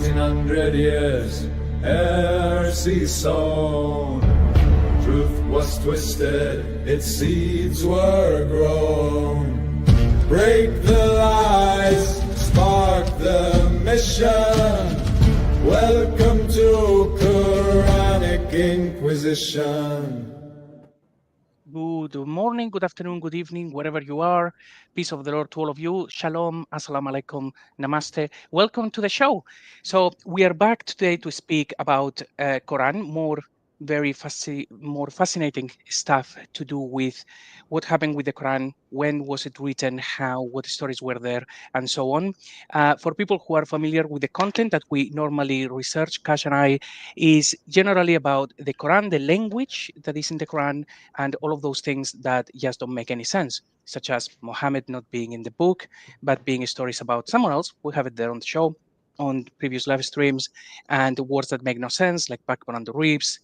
1400 years, heresy sown. Truth was twisted, its seeds were grown. Break the lies, spark the mission. Welcome to Quranic Inquisition. Good morning, good afternoon, good evening, wherever you are. Peace of the Lord to all of you. Shalom, assalamu alaikum, namaste. Welcome to the show. So we are back today to speak about Quran, more fascinating stuff to do with what happened with the Quran, when was it written, how, what stories were there, and so on. For people who are familiar with the content that we normally research, Kash and I, is generally about the Quran, the language that is in the Quran, and all of those things that just don't make any sense, such as Muhammad not being in the book, but being stories about someone else. We have it there on the show, on previous live streams, and the words that make no sense, like backbone and the ribs,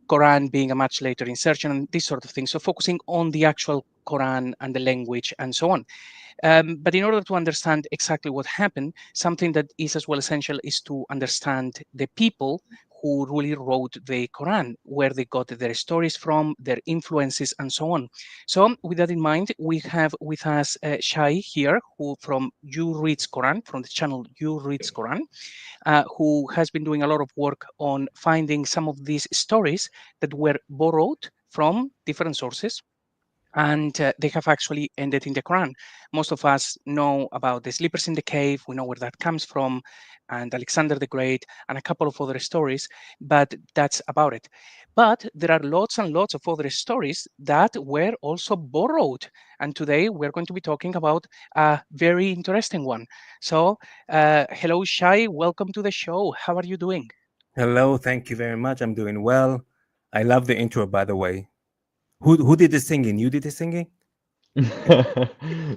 Quran being a much later insertion, and this sort of thing. So focusing on the actual Quran and the language and so on. But in order to understand exactly what happened, something that is as well essential is to understand the people who really wrote the Quran, where they got their stories from, their influences, and so on. So, with that in mind, we have with us Shai here, who from You Reads Quran, from the channel You Reads Quran, who has been doing a lot of work on finding some of these stories that were borrowed from different sources, and they have actually ended in the Quran. Most of us know about the sleepers in the cave, we know where that comes from, and Alexander the Great, and a couple of other stories, but that's about it. But there are lots and lots of other stories that were also borrowed, and today we're going to be talking about a very interesting one. So, hello, Shai, welcome to the show. How are you doing? Hello, thank you very much. I'm doing well. I love the intro, by the way. Who did the singing? You did the singing?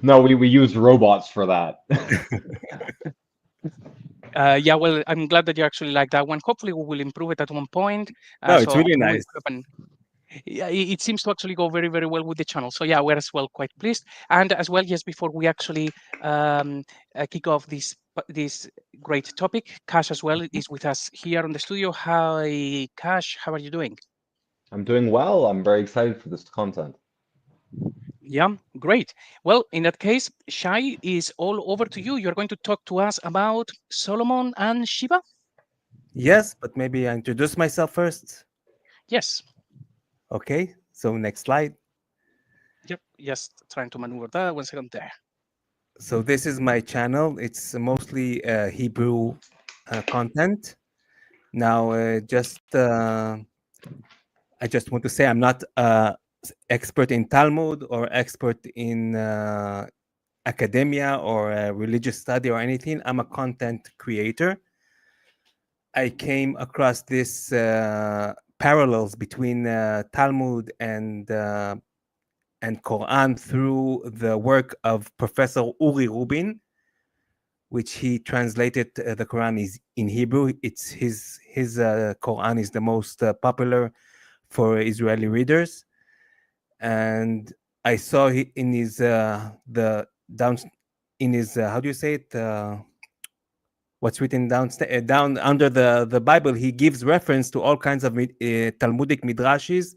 No, we used robots for that. Yeah, well, I'm glad that you actually like that one. Hopefully, we will improve it at one point. No, it's really I nice. Yeah, it seems to actually go very, very well with the channel. So yeah, we're as well quite pleased. And as well, yes, before we actually kick off this great topic, Kash as well is with us here on the studio. Hi, Kash, how are you doing? I'm doing well. I'm very excited for this content. Yeah, great. Well, in that case, Shai is all over to you. You're going to talk to us about Solomon and Sheba? Yes, but maybe I introduce myself first. Yes. Okay, so next slide. Yep, just trying to maneuver that. 1 second there. So this is my channel. It's mostly Hebrew content. Now, I just want to say I'm not expert in Talmud or expert in academia or religious study or anything. I'm a content creator. I came across this parallels between Talmud and Quran through the work of Professor Uri Rubin, which he translated the Quran is in Hebrew. It's his Quran is the most popular for Israeli readers, and I saw in his the down in his how do you say it what's written down under the Bible. He gives reference to all kinds of Talmudic midrashis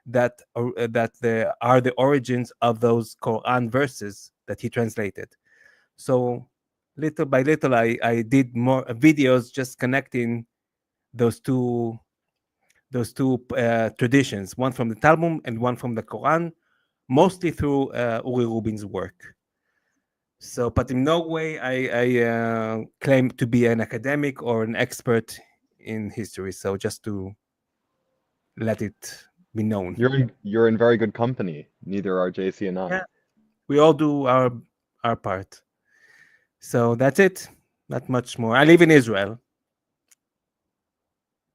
that are the origins of those Quran verses that he translated. So little by little, I did more videos just connecting those two traditions, one from the Talmud and one from the Quran, mostly through Uri Rubin's work. So, but in no way I claim to be an academic or an expert in history. So just to let it be known. You're in very good company. Neither are JC and I. Yeah, we all do our part. So that's it. Not much more. I live in Israel,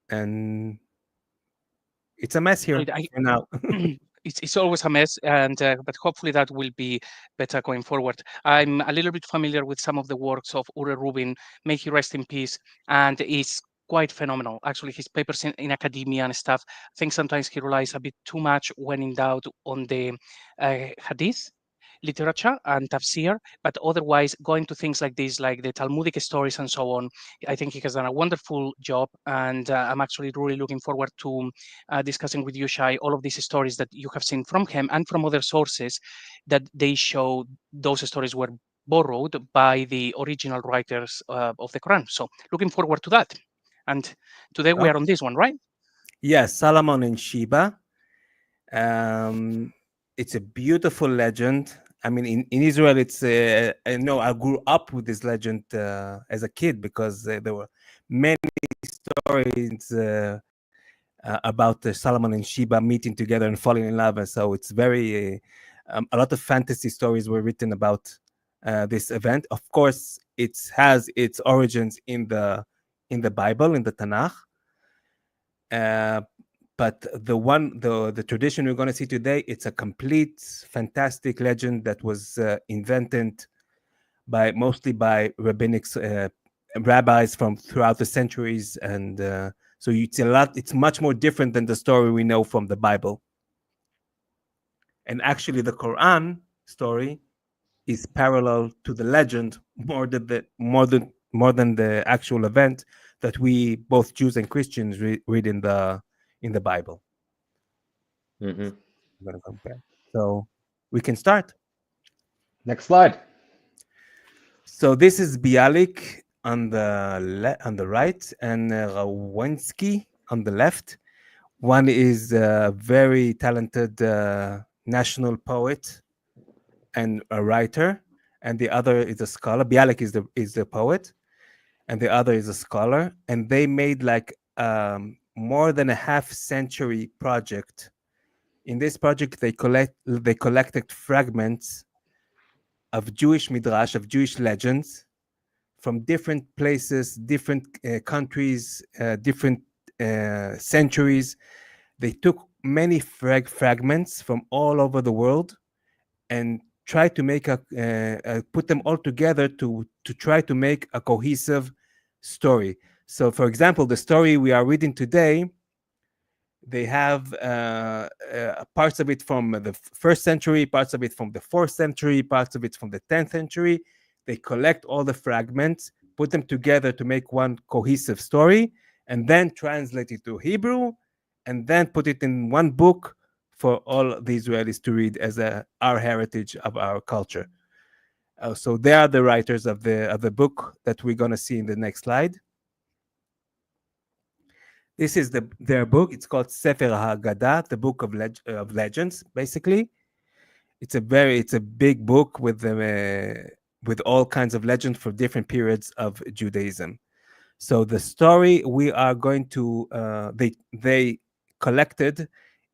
and it's a mess here for now. It's always a mess, and but hopefully that will be better going forward. I'm a little bit familiar with some of the works of Uri Rubin. May he rest in peace, and is quite phenomenal. Actually, his papers in academia and stuff. I think sometimes he relies a bit too much when in doubt on the hadith. literature and tafsir, but otherwise going to things like this, like the Talmudic stories and so on. I think he has done a wonderful job, and I'm actually really looking forward to discussing with you, Shai, all of these stories that you have seen from him and from other sources that they show those stories were borrowed by the original writers of the Quran. So looking forward to that. And today we Oh. are on this one, right? Yes, Solomon and Sheba. It's a beautiful legend. I mean, in Israel, it's I know I grew up with this legend as a kid because there were many stories about Solomon and Sheba meeting together and falling in love, and so it's very a lot of fantasy stories were written about this event. Of course, it has its origins in the Bible, in the Tanakh. But the tradition we're going to see today, it's a complete fantastic legend that was invented mostly by rabbinic rabbis from throughout the centuries, and so it's much more different than the story we know from the Bible. And actually the Quran story is parallel to the legend more than the actual event that we, both Jews and Christians, read in the Bible. Mm-hmm. I'm going to compare. So we can start. Next slide. So this is Bialik on the right and Rawensky on the left. One is a very talented national poet and a writer, and the other is a scholar. Bialik is the poet, and the other is a scholar. And they made like more than a half-century project. In this project, they collected fragments of Jewish midrash, of Jewish legends, from different places, different countries, different centuries. They took many fragments from all over the world and tried to make put them all together to try to make a cohesive story. So, for example, the story we are reading today, they have parts of it from the first century, parts of it from the 4th century, parts of it from the 10th century. They collect all the fragments, put them together to make one cohesive story, and then translate it to Hebrew, and then put it in one book for all the Israelis to read as our heritage of our culture. So they are the writers of the book that we're going to see in the next slide. This is their book. It's called Sefer HaAgada, the book of legends. Basically, it's a big book with all kinds of legends for different periods of Judaism. So the story we are going to they collected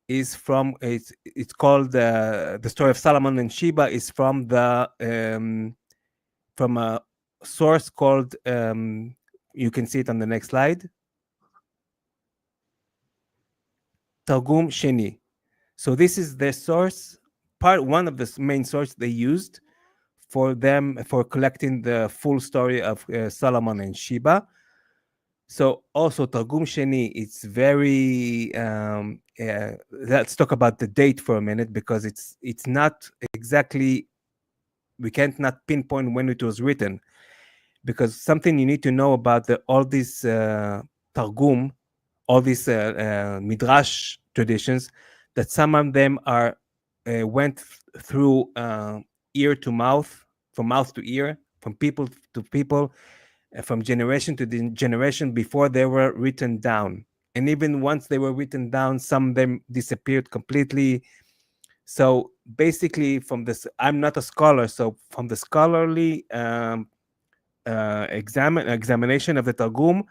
is from it's called the story of Solomon and Sheba is from from a source called you can see it on the next slide. Targum Sheni. So this is their source, one of the main sources they used for collecting the full story of Solomon and Sheba. So also Targum Sheni, it's very. Let's talk about the date for a minute because it's not exactly. We can't not pinpoint when it was written, because something you need to know about all these Targum, all these midrash traditions, that some of them are went through ear to mouth, from mouth to ear, from people to people, from generation to generation before they were written down. And even once they were written down, some of them disappeared completely. So basically, from this, I'm not a scholar, so from the scholarly examination of the Targum,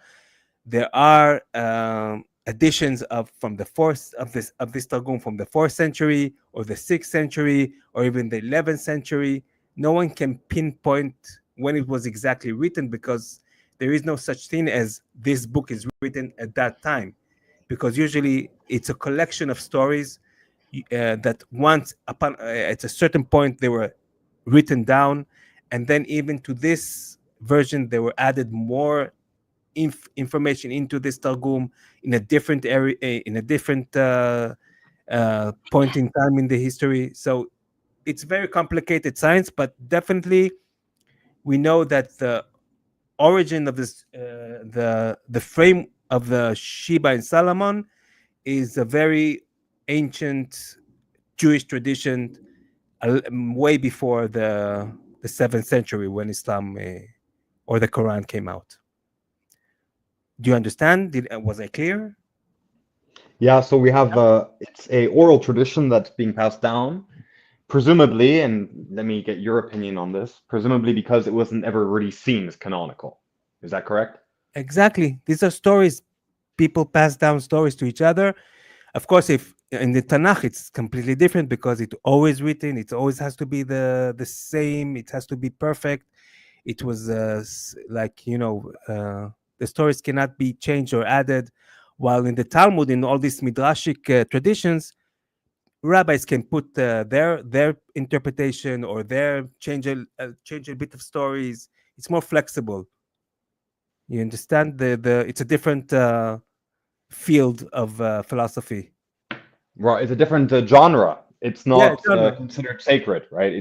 there are additions from the fourth of this Targum from the 4th century or the 6th century or even the 11th century. No one can pinpoint when it was exactly written, because there is no such thing as this book is written at that time, because usually it's a collection of stories that once upon at a certain point they were written down, and then even to this version they were added more information into this Targum in a different area, in a different point in time in the history. So it's very complicated science, but definitely we know that the origin of this, the frame of the Sheba and Solomon, is a very ancient Jewish tradition, way before the 7th century, when Islam or the Quran came out. Do you understand? Was I clear? Yeah, so we have it's a oral tradition that's being passed down, presumably, and let me get your opinion on this, presumably because it wasn't ever really seen as canonical. Is that correct? Exactly. These are stories. People pass down stories to each other. Of course, if in the Tanakh, it's completely different because it's always written. It always has to be the same. It has to be perfect. It was like, the stories cannot be changed or added. While in the Talmud, in all these midrashic traditions, rabbis can put their interpretation, or their change a bit of stories. It's more flexible. You understand? The It's a different field of philosophy. Right, it's a different genre. It's Yeah, not genre. considered sacred, right?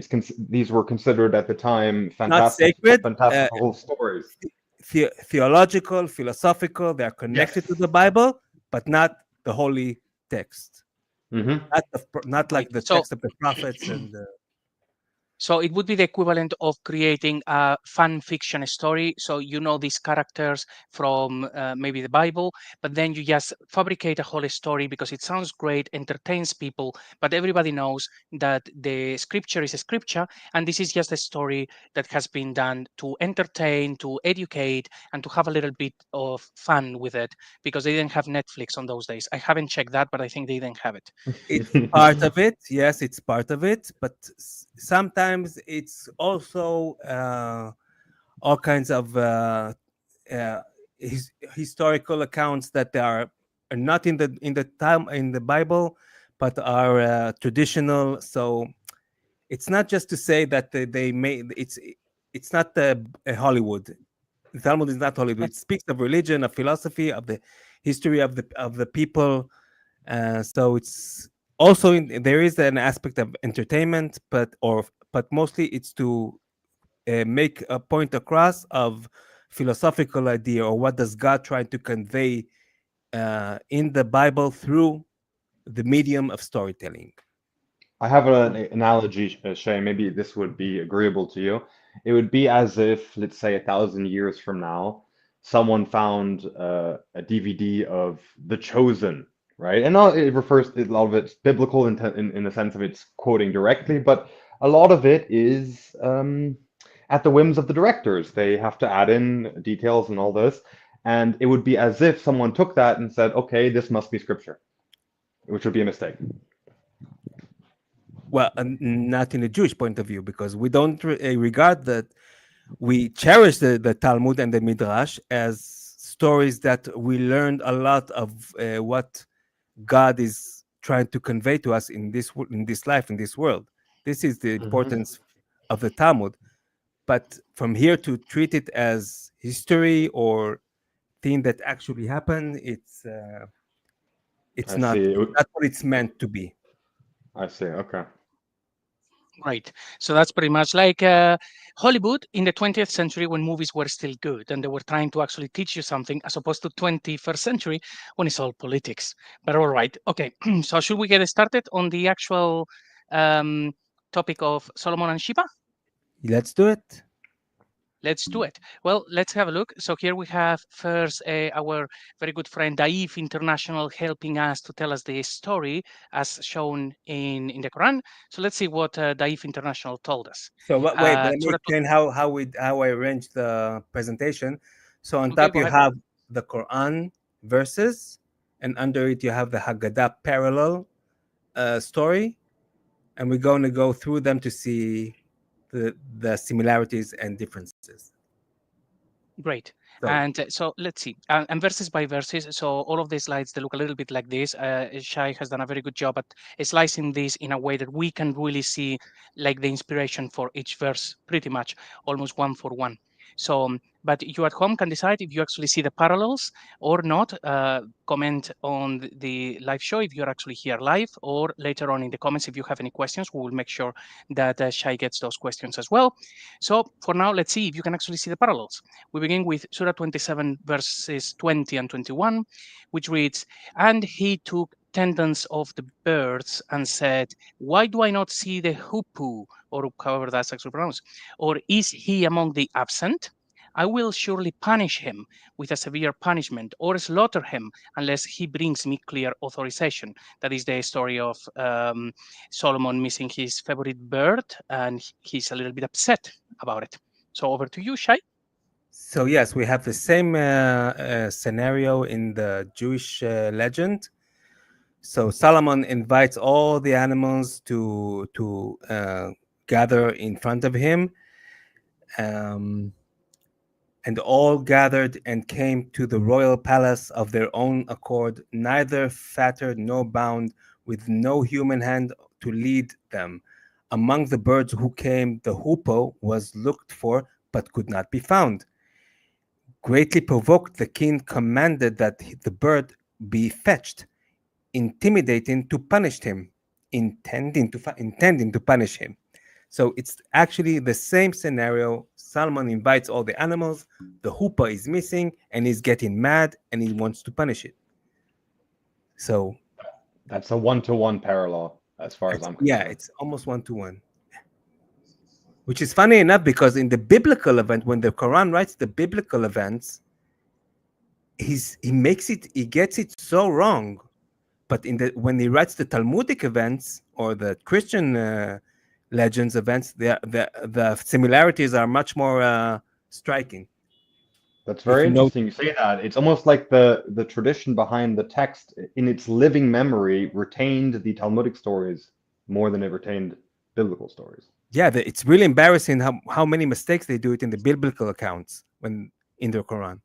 These were considered at the time Not sacred. fantastical stories. Theological, philosophical. They are connected to Yes. the Bible, but not the holy text. Hmm. Not Right. like the So text of the prophets and. So it would be the equivalent of creating a fan fiction story. So you know these characters from maybe the Bible, but then you just fabricate a whole story because it sounds great, entertains people, but everybody knows that the scripture is a scripture, and this is just a story that has been done to entertain, to educate, and to have a little bit of fun with it because they didn't have Netflix on those days. I haven't checked that, but I think they didn't have it. It's part of it. Yes, it's part of it, but sometimes it's also all kinds of uh, historical accounts that are not in the time in the Bible, but are traditional. So it's not just to say that they made it's not Hollywood. Talmud is not Hollywood. It speaks of religion, of philosophy, of the history of the people. So it's also there is an aspect of entertainment, but mostly it's to make a point across of philosophical idea, or what does God try to convey in the Bible through the medium of storytelling. I have an analogy, Shay. Maybe this would be agreeable to you. It would be as if, let's say, 1,000 years from now, someone found a DVD of The Chosen, right? And it refers a lot of it's biblical in the sense of it's quoting directly, but a lot of it is at the whims of the directors. They have to add in details and all this, and it would be as if someone took that and said, "Okay, this must be scripture," which would be a mistake. Well, not in a Jewish point of view, because we don't regard that. We cherish the Talmud and the Midrash as stories that we learned a lot of what God is trying to convey to us in this life, in this world. This is the Mhm. importance of the Talmud. But from here to treat it as history or thing that actually happened, I see. it's not what it's meant to be. I see. Okay. Right. So that's pretty much like Hollywood in the 20th century when movies were still good and they were trying to actually teach you something, as opposed to 21st century when it's all politics. But all right. Okay. So should we get started on the actual um, topic of Solomon and Sheba? Let's do it. Let's do it. Well, let's have a look. So here we have first our very good friend Daif International helping us to tell us the story as shown in the Quran. So let's see what Daif International told us. So wait, let me Surah explain how I arrange the presentation. So on Okay, top go you ahead. have the Quran verses, and under it you have the Haggadah parallel story, and we're going to go through them to see the similarities and differences. Great. So And so let's see. And verses by verses. So all of the slides, they look a little bit like this. Shai has done a very good job at slicing this in a way that we can really see like the inspiration for each verse, pretty much almost one for one. So, but you at home can decide if you actually see the parallels or not. Comment on the live show if you're actually here live, or later on in the comments if you have any questions. We will make sure that Shai gets those questions as well. So for now, let's see if you can actually see the parallels. We begin with Surah 27, verses 20 and 21, which reads, "And he took tendons of the birds and said, why do I not see the hoopoe?" Or however that's actually pronounced. "Or is he among the absent? I will surely punish him with a severe punishment, or slaughter him unless he brings me clear authorization." That is the story of Solomon missing his favorite bird, and he's a little bit upset about it. So over to you, Shai. So yes, we have the same scenario in the Jewish legend. So Solomon invites all the animals to gather in front of him, and all gathered and came to the royal palace of their own accord, neither fettered nor bound, with no human hand to lead them. Among the birds who came, the hoopoe was looked for, but could not be found. Greatly provoked, the king commanded that the bird be fetched, intending to punish him. So it's actually the same scenario. Solomon invites all the animals, the hoopoe is missing, and he's getting mad, and he wants to punish it. So That's a one-to-one parallel, as far as I'm concerned. yeah, it's almost 1-to-1. Which is funny enough, because in the biblical event, when the Quran writes the biblical events, he gets it so wrong. But when he writes the Talmudic events or the Christian legends events, the similarities are much more striking. That's very interesting you say that. It's almost like the tradition behind the text in its living memory retained the Talmudic stories more than it retained biblical stories. Yeah, it's really embarrassing how many mistakes they do it in the biblical accounts when in the Quran.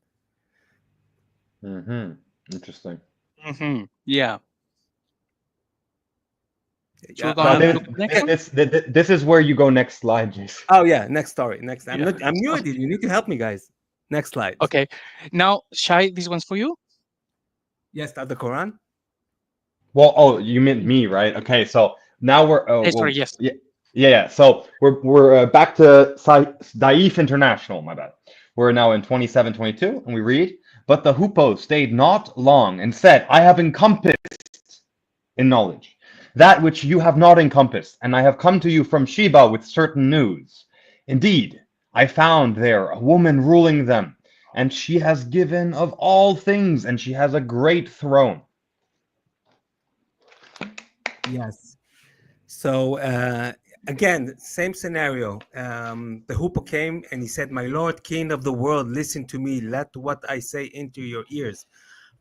Interesting. Yeah. This is where you go next slide, Jason. Oh yeah, next story. Next, I'm new at it. You need to help me, guys. Next slide. Okay, now Shai, this one's for you. Yes, the Quran. Well, you meant me, right? Okay, so now we're. Sorry, yes. Yeah. So we're back to Daif International. My bad. We're now in 27:22, and we read, "But the hoopoe stayed not long, and said, I have encompassed in knowledge that which you have not encompassed, and I have come to you from Sheba with certain news. Indeed, I found there a woman ruling them, and she has given of all things, and she has a great throne." Yes. So again, same scenario. The hoopoe came and he said, "My Lord, King of the world, listen to me. Let what I say into your ears.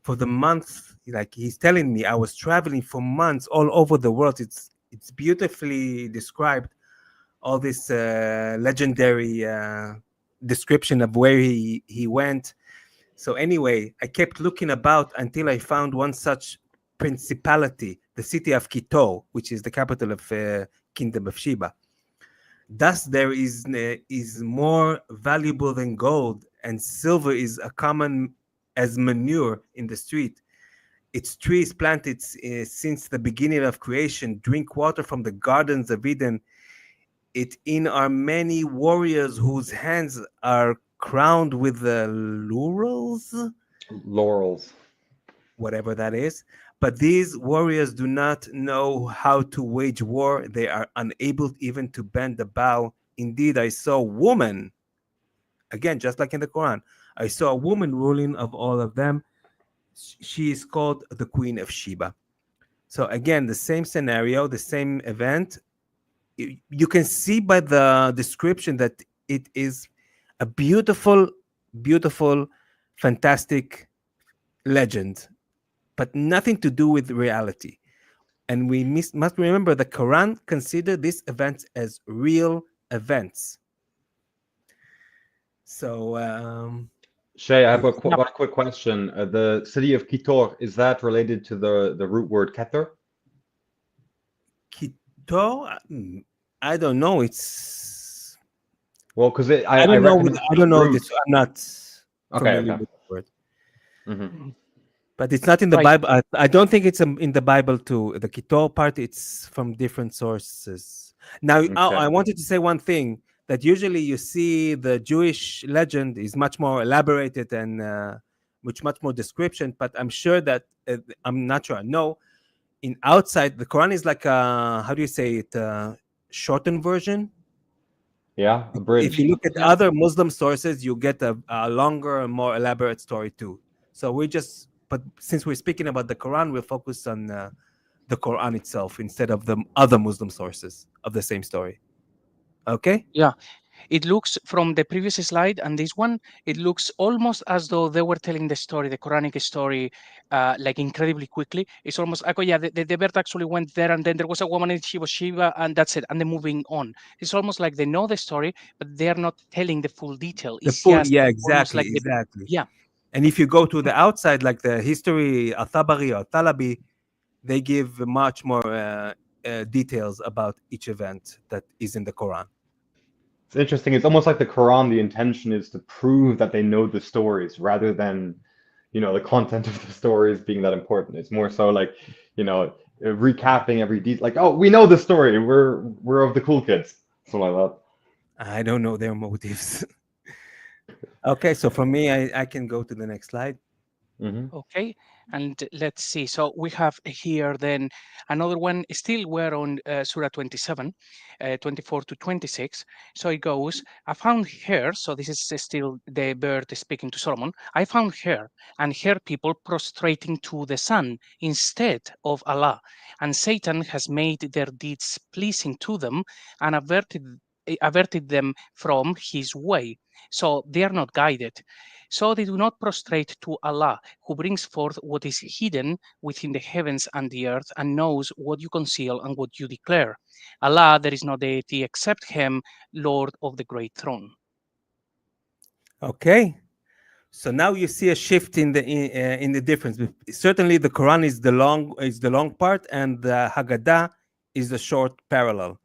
For the month," like he's telling me, "I was traveling for months all over the world." It's beautifully described, all this legendary description of where he went. So anyway, I kept looking about until I found one such principality, the city of Quito, which is the capital of Kingdom of Sheba. Thus there is more valuable than gold, and silver is a common as manure in the street. Its trees planted since the beginning of creation drink water from the gardens of Eden. It in are many warriors whose hands are crowned with the laurels, whatever that is. But these warriors do not know how to wage war. They are unable even to bend a bow. Indeed, I saw a woman, again, just like in the Quran, I saw a woman ruling of all of them. She is called the Queen of Sheba. So again, the same scenario, the same event. You can see by the description that it is a beautiful, beautiful, fantastic legend, but nothing to do with reality. And we must remember the Quran considered these events as real events. So, Shay, I have a quick question. The city of Quito, is that related to the root word keter? Quito? I don't know. It's Well, because I I don't know. recognize I the don't know root. this. I'm not Okay, familiar okay. with the word. Hmm. But it's not in the Right. Bible. I don't think it's in the Bible too. The Kitor part, it's from different sources. Now, Okay. I wanted to say one thing, that usually you see the Jewish legend is much more elaborated and much more description. But I'm sure that I'm not sure. No, in outside the Quran is like a, how do you say it? Shortened version. Yeah, a If you bridge. look at Yeah. other Muslim sources, you get a longer and more elaborate story too. So but since we're speaking about the Quran, we'll focus on the Quran itself instead of the other Muslim sources of the same story. Okay? Yeah. It looks from the previous slide and this one, it looks almost as though they were telling the story, the Quranic story, like incredibly quickly. It's almost like, oh yeah, the bird actually went there, and then there was a woman and she was Sheba, and that's it, and they're moving on. It's almost like they know the story, but they are not telling the full detail. The It's full, just yeah, almost exactly, like the, exactly. yeah, And if you go to the outside, like the history, Al-Tabari or Talabi, they give much more details about each event that is in the Quran. It's interesting. It's almost like the Quran, the intention is to prove that they know the stories rather than, the content of the stories being that important. It's more so like, recapping every detail. Like, oh, we know the story. We're of the cool kids. Something like I don't know their motives. Okay, so for me, I can go to the next slide. that. Hmm. okay. And let's see. So we have here then another one. Still, we're on Surah 27, 24 to 26. So it goes, I found her. So this is still the bird speaking to Solomon. I found her and her people prostrating to the sun instead of Allah. And Satan has made their deeds pleasing to them and averted them from his way. So they are not guided. So they do not prostrate to Allah, who brings forth what is hidden within the heavens and the earth, and knows what you conceal and what you declare. Allah, there is no deity except Him, Lord of the great throne. Okay, so now you see a shift in the difference. Certainly, the Quran is the long part, and the Haggadah is the short parallel.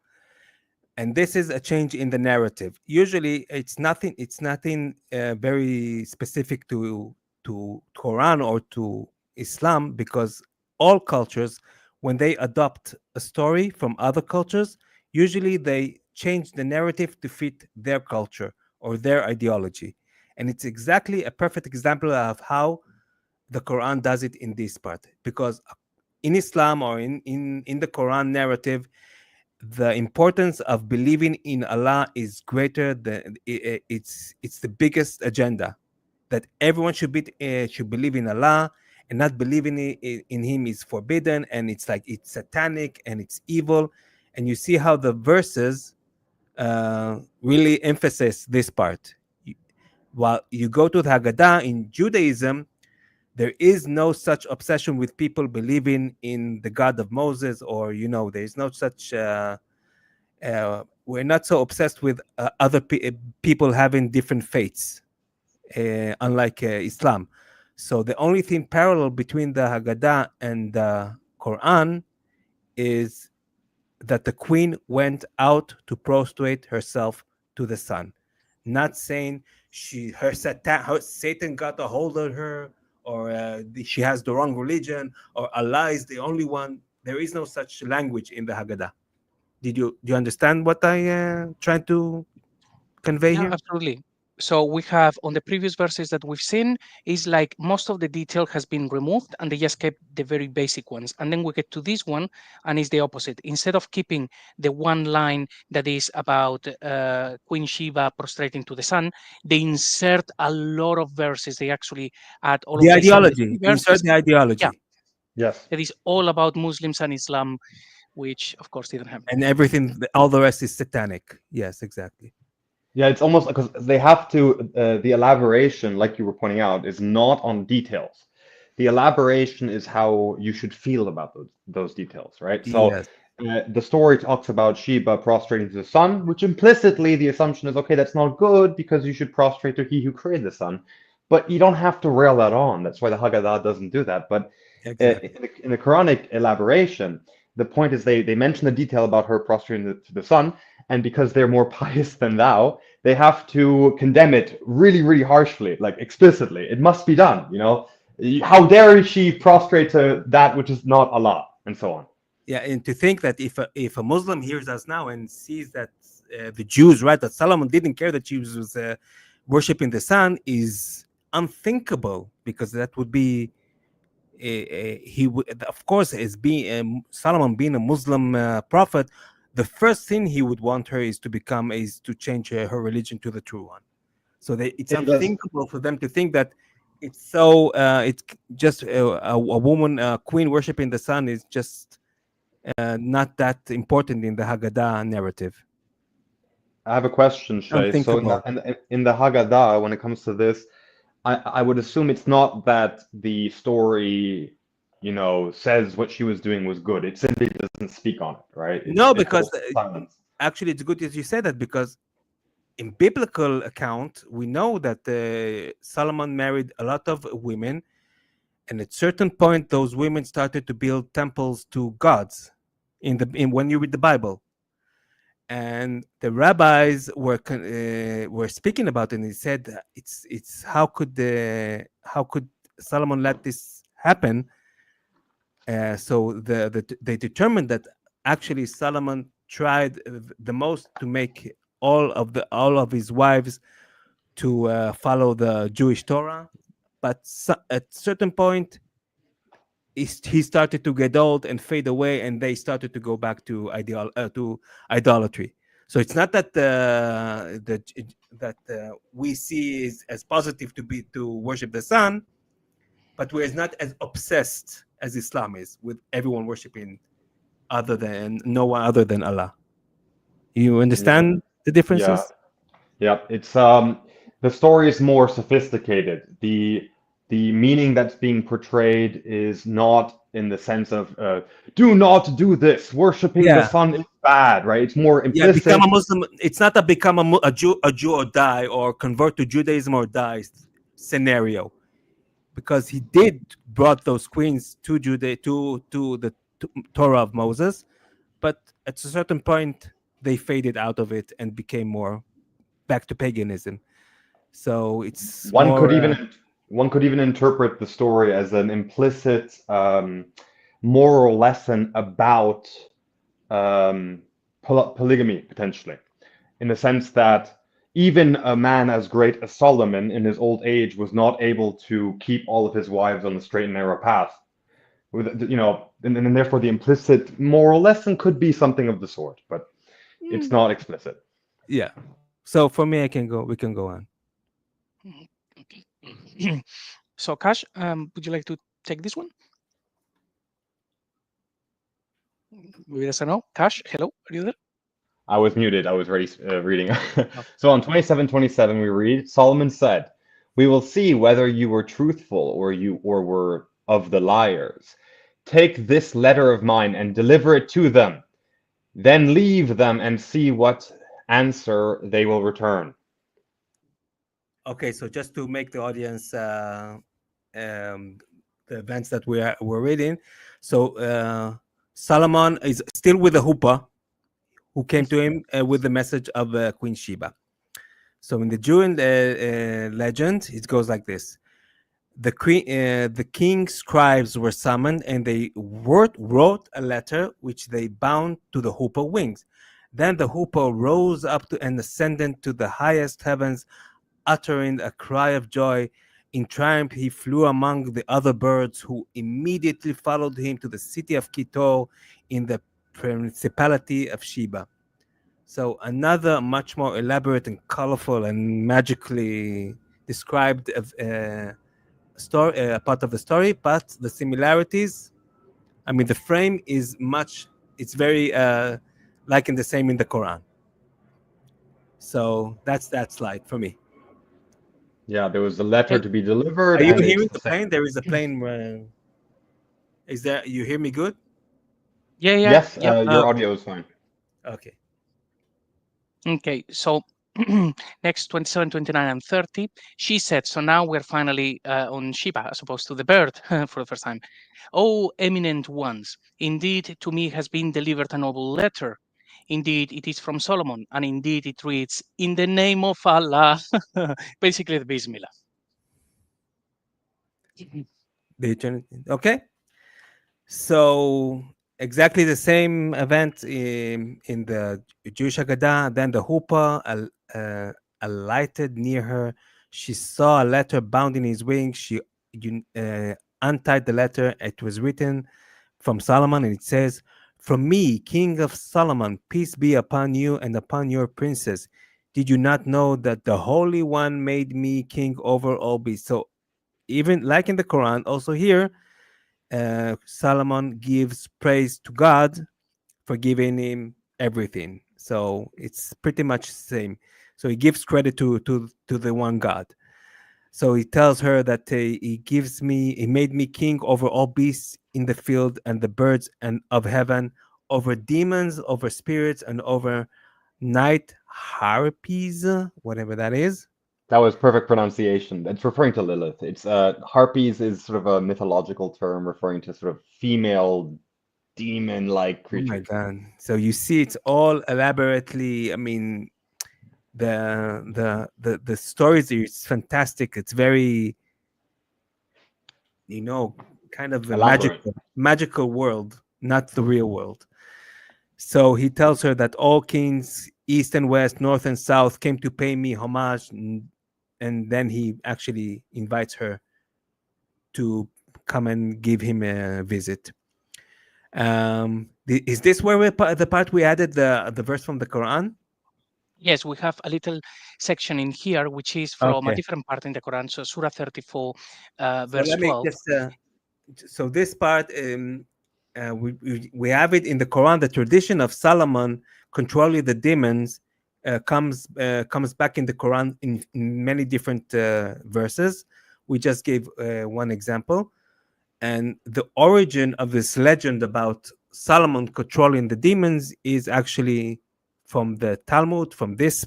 And this is a change in the narrative. Usually, it's nothing very specific to Quran or to Islam, because all cultures, when they adopt a story from other cultures, usually they change the narrative to fit their culture or their ideology. And it's exactly a perfect example of how the Quran does it in this part, because in Islam or in the Quran narrative, the importance of believing in Allah is greater than it's the biggest agenda, that everyone should believe in Allah, and not believing in Him is forbidden, and it's like it's satanic and it's evil. And you see how the verses really emphasize this part. While you go to the Haggadah in Judaism, there is no such obsession with people believing in the God of Moses, or there is no such. We're not so obsessed with other people having different faiths, unlike Islam. So the only thing parallel between the Haggadah and the Quran is that the queen went out to prostrate herself to the sun, not saying her Satan got a hold of her, or she has the wrong religion, or Allah is the only one. There is no such language in the Haggadah. Do you understand what I trying to convey Yeah, here? absolutely. So we have on the previous verses that we've seen is like most of the detail has been removed and they just kept the very basic ones. And then we get to this one and it's the opposite. Instead of keeping the one line that is about Queen Sheba prostrating to the sun, they insert a lot of verses. They actually add all The of the 73 ideology. Insert verses. the Yeah, ideology. Yes. it is all about Muslims and Islam, which of course didn't happen. And everything, all the rest is satanic. Yes, exactly. Yeah, it's almost because they have to, the elaboration, like you were pointing out, is not on details. The elaboration is how you should feel about those details, right? So Yes. the story talks about Sheba prostrating to the sun, which implicitly the assumption is, okay, that's not good because you should prostrate to he who created the sun. But you don't have to rail that on. That's why the Haggadah doesn't do that. But Exactly. in the Quranic elaboration, the point is they mention the detail about her prostrating to the sun, and because they're more pious than thou, they have to condemn it really, really harshly, like explicitly. It must be done, you know. How dare she prostrate to that which is not Allah, and so on. Yeah, and to think that if a Muslim hears us now and sees that the Jews, right, that Solomon didn't care that Jews was worshiping the sun is unthinkable, because that would be he would, of course, as being Solomon being a Muslim prophet, the first thing he would want her is to change her religion to the true one. So it's unthinkable for them to think that it's so it's just a woman, queen worshiping the sun is just not that important in the Haggadah narrative. I have a question, Shay. So in the Haggadah, when it comes to this, I would assume it's not that the story, you know, says what she was doing was good. It simply doesn't speak on it, right? No, because actually it's good that you say that, because in biblical account, we know that Solomon married a lot of women, and at certain point, those women started to build temples to gods. When you read the Bible, and the rabbis were speaking about it, and he said, "It's how could Solomon let this happen?" So they determined that actually Solomon tried the most to make all of his wives to follow the Jewish Torah, but at certain point he started to get old and fade away, and they started to go back to idolatry. So it's not that we see as positive to worship the sun, but we're not as obsessed as Islam is, with everyone worshiping no one other than Allah. You understand the differences? Yeah. It's the story is more sophisticated. The meaning that's being portrayed is not in the sense of do not do this. Worshiping the sun is bad, right? It's more implicit. Yeah, become a Muslim. It's not become a Jew or die, or convert to Judaism or die scenario, because he brought those queens to the Torah of Moses, but at a certain point they faded out of it and became more back to paganism. So it's one could even interpret the story as an implicit moral lesson about polygamy, potentially, in the sense that even a man as great as Solomon in his old age was not able to keep all of his wives on the straight and narrow path. You know, and therefore the implicit moral lesson could be something of the sort, but it's not explicit. Yeah. So for me, we can go on. So Kash, would you like to take this one? Maybe that's a no. Kash, hello, are you there? I was muted. I was ready reading. So on 27:27 we read, Solomon said, "We will see whether you were truthful or were of the liars. Take this letter of mine and deliver it to them. Then leave them and see what answer they will return." Okay, so just to make the audience the events that we're reading. So Solomon is still with the Huppah, who came to him with the message of Queen Sheba. So in the Jewish legend, it goes like this: the king's scribes were summoned, and they wrote a letter which they bound to the Huppah wings. Then the Huppah rose up and ascended to the highest heavens, uttering a cry of joy. In triumph, he flew among the other birds, who immediately followed him to the city of Kitor in the principality of Sheba. So another much more elaborate and colorful and magically described story, part of the story, but the similarities, I mean, the frame is it's very like in the same in the Quran. So that's that slide for me. Yeah, there was a letter to be delivered. Are you hearing the plane? There is a plane. Is there? You hear me good? Yeah. Yes, your audio is fine. Okay. Okay, so next 27, 29, and 30, she said, so now we're finally on Sheba as opposed to the bird for the first time. "Oh, eminent ones, indeed to me has been delivered a noble letter. Indeed, it is from Solomon, and indeed it reads, "In the name of Allah," basically the Bismillah. Okay. So exactly the same event in the Jewish agada. Then the huppah alighted near her. She saw a letter bound in his wings. She untied the letter. It was written from Solomon, and it says, "From me, King of Solomon, peace be upon you and upon your princess. Did you not know that the Holy One made me king over all beasts?" So even like in the Quran, also here, Solomon gives praise to God for giving him everything. So it's pretty much the same. So he gives credit to the one God. So he tells her that he made me king over all beasts in the field and the birds and of heaven, over demons, over spirits, and over night harpies, whatever that is. That was perfect pronunciation. It's referring to Lilith. It's harpies is sort of a mythological term referring to sort of female demon-like Oh my creatures. God! So you see, it's all elaborately. I mean, the stories is fantastic. It's very, kind of a Elaborate. magical world, not the real world. So he tells her that all kings, east and west, north and south, came to pay me homage, and then he actually invites her to come and give him a visit. Is this where the part we added the verse from the Quran? Yes, we have a little section in here which is from a different part in the Quran. So Surah 34, So verse let me 12. just. So this part, we have it in the Quran. The tradition of Solomon controlling the demons comes back in the Quran in many different verses. We just gave one example, and the origin of this legend about Solomon controlling the demons is actually from the Talmud, from this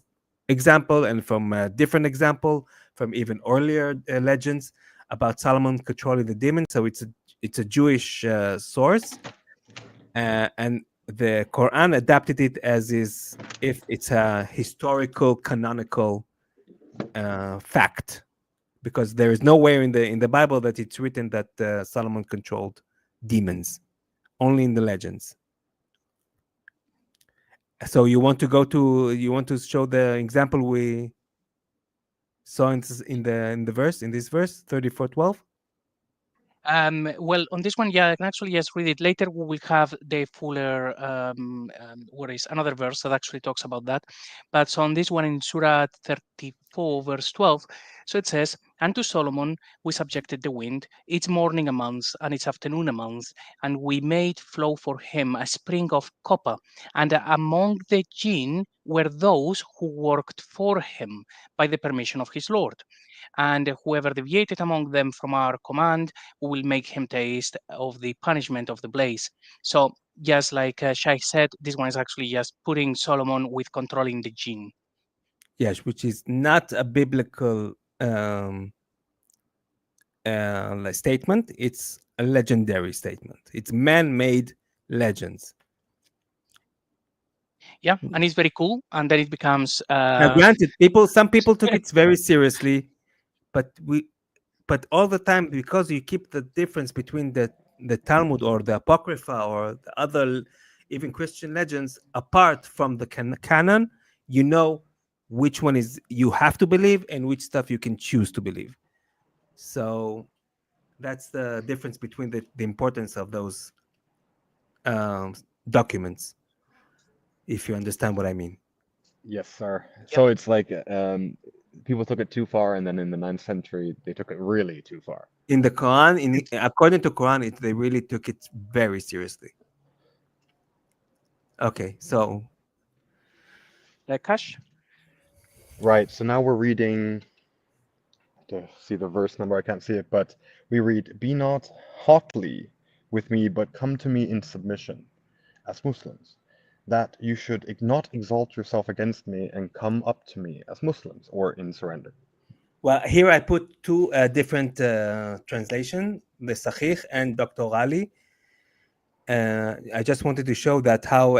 example, and from a different example from even earlier legends about Solomon controlling the demons. So it's a Jewish source, and the Quran adapted it as is if it's a historical canonical fact, because there is nowhere in the Bible that it's written that Solomon controlled demons, only in the legends. So you want to show the example we saw in this verse 34:12? Well, on this one, yeah, I can actually just read it later. We will have the fuller, what is another verse that actually talks about that. But so on this one in Surah 34, verse 12, so it says, "And to Solomon we subjected the wind, its morning a month and its afternoon a month, and we made flow for him a spring of copper. And among the jinn were those who worked for him by the permission of his Lord. And whoever deviated among them from our command, we will make him taste of the punishment of the blaze." So just like Shai said, this one is actually just putting Solomon with controlling the jinn. Yes, which is not a biblical statement. It's a legendary statement. It's man-made legends. Yeah, and it's very cool. And then it becomes Now, granted, some people took it very seriously, but all the time, because you keep the difference between the Talmud or the Apocrypha or the other even Christian legends apart from the canon, you know which one is you have to believe and which stuff you can choose to believe. So that's the difference between the importance of those documents, if you understand what I mean. Yes, sir. So it's like people took it too far, and then in the 9th century, they took it really too far. In the Quran, according to Quran, they really took it very seriously. Okay, so Kash. Right. So now we're reading. To see the verse number, I can't see it, but we read, "Be not haughty with me, but come to me in submission, as Muslims, that you should not exalt yourself against me and come up to me as Muslims," or in surrender. well, here I put two different translation, the Sahih and Dr. Ali. I just wanted to show that how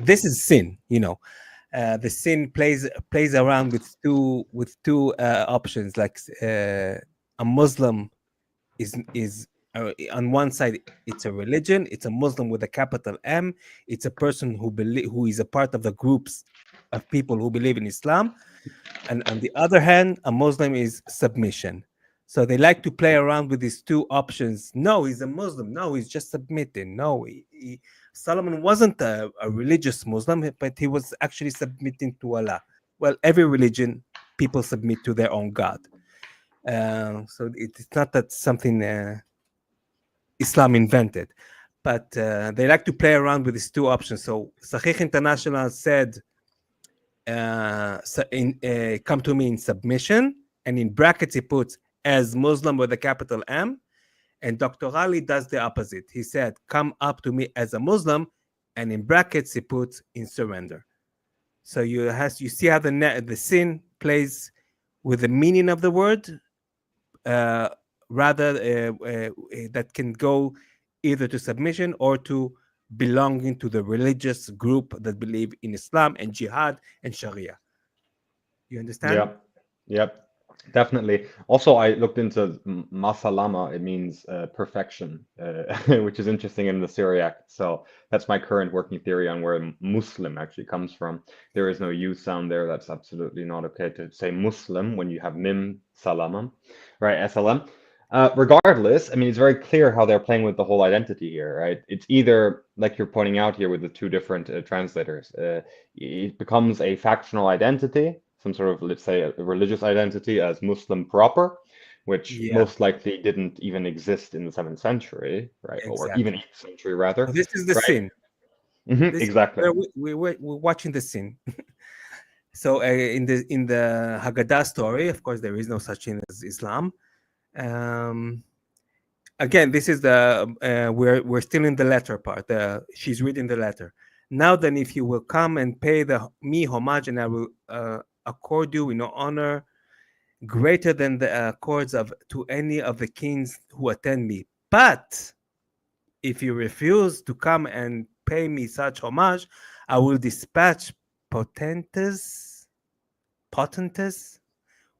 this is sin, you know. The sin plays around with two options, like a Muslim is on one side, it's a religion, it's a Muslim with a capital M, it's a person who is a part of the groups of people who believe in Islam, and on the other hand, a Muslim is submission. So they like to play around with these two options. No, he's a Muslim. No, he's just submitting. No, Solomon wasn't a religious Muslim, but he was actually submitting to Allah. Well, every religion, people submit to their own God. So it's not that something Islam invented, but they like to play around with these two options. So Sahih International said, come to me in submission, and in brackets he puts as Muslim with a capital M. And Dr. Ali does the opposite. He said, come up to me as a Muslim, and in brackets he puts in surrender. So you see how the sin plays with the meaning of the word, rather that can go either to submission or to belonging to the religious group that believe in Islam and jihad and Sharia. You understand? Yep. Yep. Definitely. Also, I looked into masalama. It means perfection, which is interesting in the Syriac. So that's my current working theory on where Muslim actually comes from. There is no U sound there. That's absolutely not okay to say Muslim when you have mim salama, right? SLM. Regardless, I mean, it's very clear how they're playing with the whole identity here, right? It's either, like you're pointing out here with the two different translators, it becomes a factional identity, some sort of, let's say, a religious identity as Muslim proper, which most likely didn't even exist in the 7th century, right? Exactly. Or even 8th century, rather. Well, this is the right? sin. Exactly. We're watching the sin. So in the Haggadah story, of course, there is no such thing as Islam. Again, this is the we're still in the letter part. She's reading the letter. Now then, if you will come and pay me homage, and I will accord you in honor greater than the accords to any of the kings who attend me. But if you refuse to come and pay me such homage, I will dispatch potentes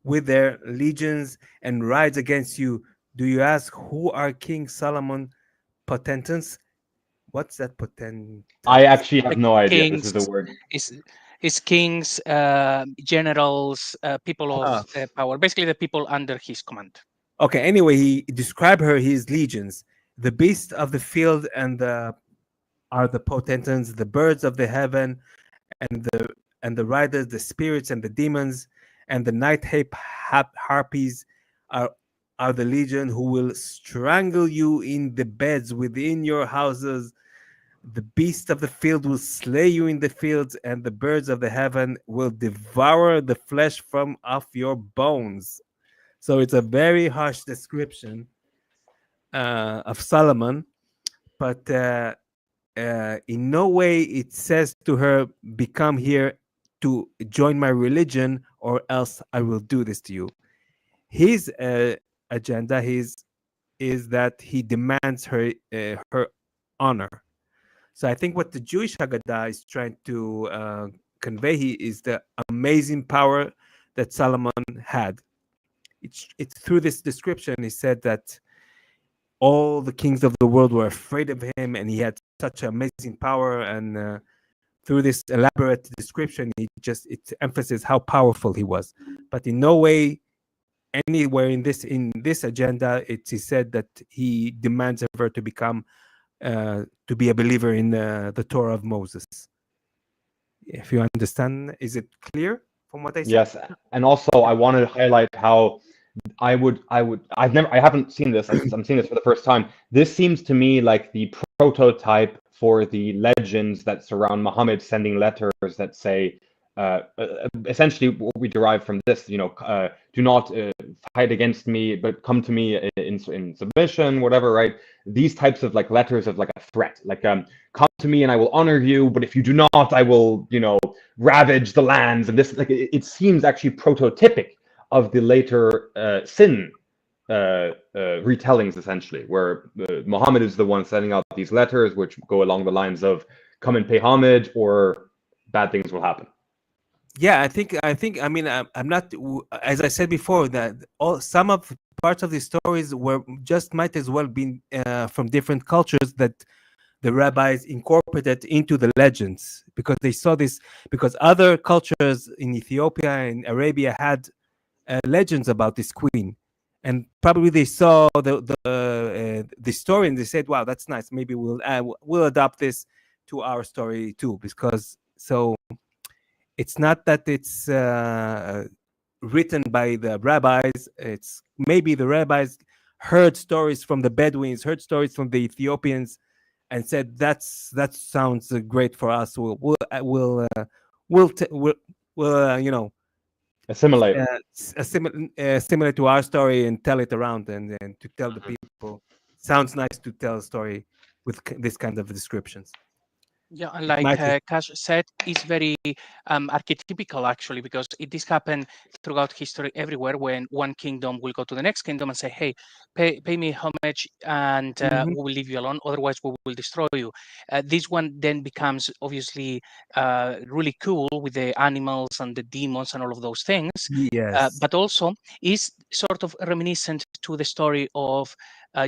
with their legions and rise against you. Do you ask, who are King Solomon potentes? What's that potent? I actually have no idea. Kings, this is the word. Is kings, generals, people of power, basically the people under his command. Okay, anyway, he described his legions. The beasts of the field are the potentates, the birds of the heaven, and the riders, the spirits and the demons, and the night harpies are the legion who will strangle you in the beds within your houses. The beasts of the field will slay you in the fields, and the birds of the heaven will devour the flesh from off your bones. So it's a very harsh description of Solomon, but in no way it says to her, become here to join my religion, or else I will do this to you. His agenda is that he demands her honor. So I think what the Jewish Haggadah is trying to convey is the amazing power that Solomon had. It's through this description, he said that all the kings of the world were afraid of him, and he had such amazing power. And through this elaborate description, it emphasizes how powerful he was. But in no way, anywhere in this agenda, he said that he demands of her to become to be a believer in the Torah of Moses. If you understand, is it clear from what I said? Yes, and also I wanted to highlight how I haven't seen this. I'm seeing this for the first time. This seems to me like the prototype for the legends that surround Muhammad sending letters that say, essentially what we derive from this, do not fight against me, but come to me in submission, whatever, right? These types of like letters of like a threat, like come to me and I will honor you, but if you do not, I will, ravage the lands. And this, like, it seems actually prototypic of the later sin retellings, essentially, where Muhammad is the one sending out these letters, which go along the lines of, come and pay homage, or bad things will happen. Yeah, I mean, I'm not, as I said before, that some of parts of the stories were just might as well be from different cultures that the rabbis incorporated into the legends, because they saw this, because other cultures in Ethiopia and Arabia had legends about this queen, and probably they saw the story and they said, "Wow, that's nice. Maybe we'll adopt this to our story too." Because so it's not that it's written by the rabbis. It's maybe the rabbis heard stories from the Bedouins, heard stories from the Ethiopians, and said, that sounds great for us. We'll you know, Assimilate. similar to our story and tell it around, and to tell the Mhm. people. Sounds nice to tell a story with this kind of descriptions. Yeah, and It like might as- Kash said, it's very archetypical actually, because this happened throughout history everywhere, when one kingdom will go to the next kingdom and say, "Hey, pay me homage, and Mhm. we will leave you alone. Otherwise, we will destroy you." This one then becomes obviously really cool with the animals and the demons and all of those things, Yes. but also is sort of reminiscent to the story of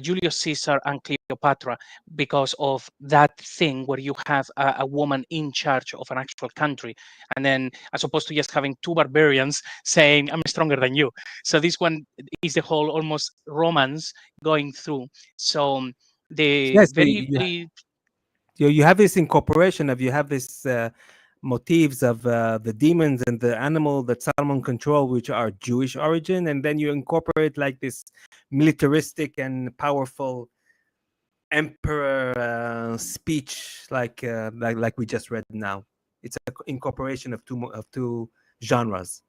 Julius Caesar and Cleopatra, because of that thing where you have a woman in charge of an actual country, and then as opposed to just having two barbarians saying, "I'm stronger than you." So this one is the whole almost romance going through. So the Yes. very, very You have this incorporation of, you have this motifs of the demons and the animal that Solomon control, which are Jewish origin, and then you incorporate like this militaristic and powerful emperor speech, like we just read now. It's an incorporation of two genres.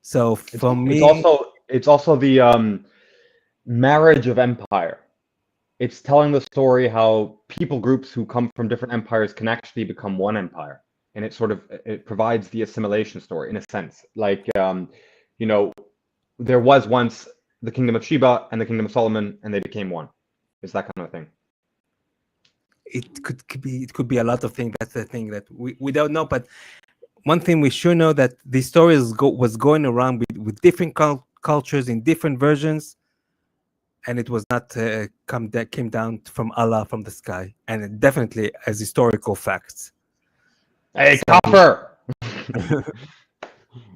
So It's for it's me, also it's also the marriage of empire. It's telling the story how people groups who come from different empires can actually become one empire, and it provides the assimilation story in a sense. Like you know, there was once the kingdom of Sheba and the kingdom of Solomon, and they became one. It's that kind of thing. it could be a lot of things. That's the thing that we don't know. But one thing we sure know, that the story was going around with different cultures in different versions, and it was not came down from Allah, from the sky, and it definitely as historical facts. Hey, So copper!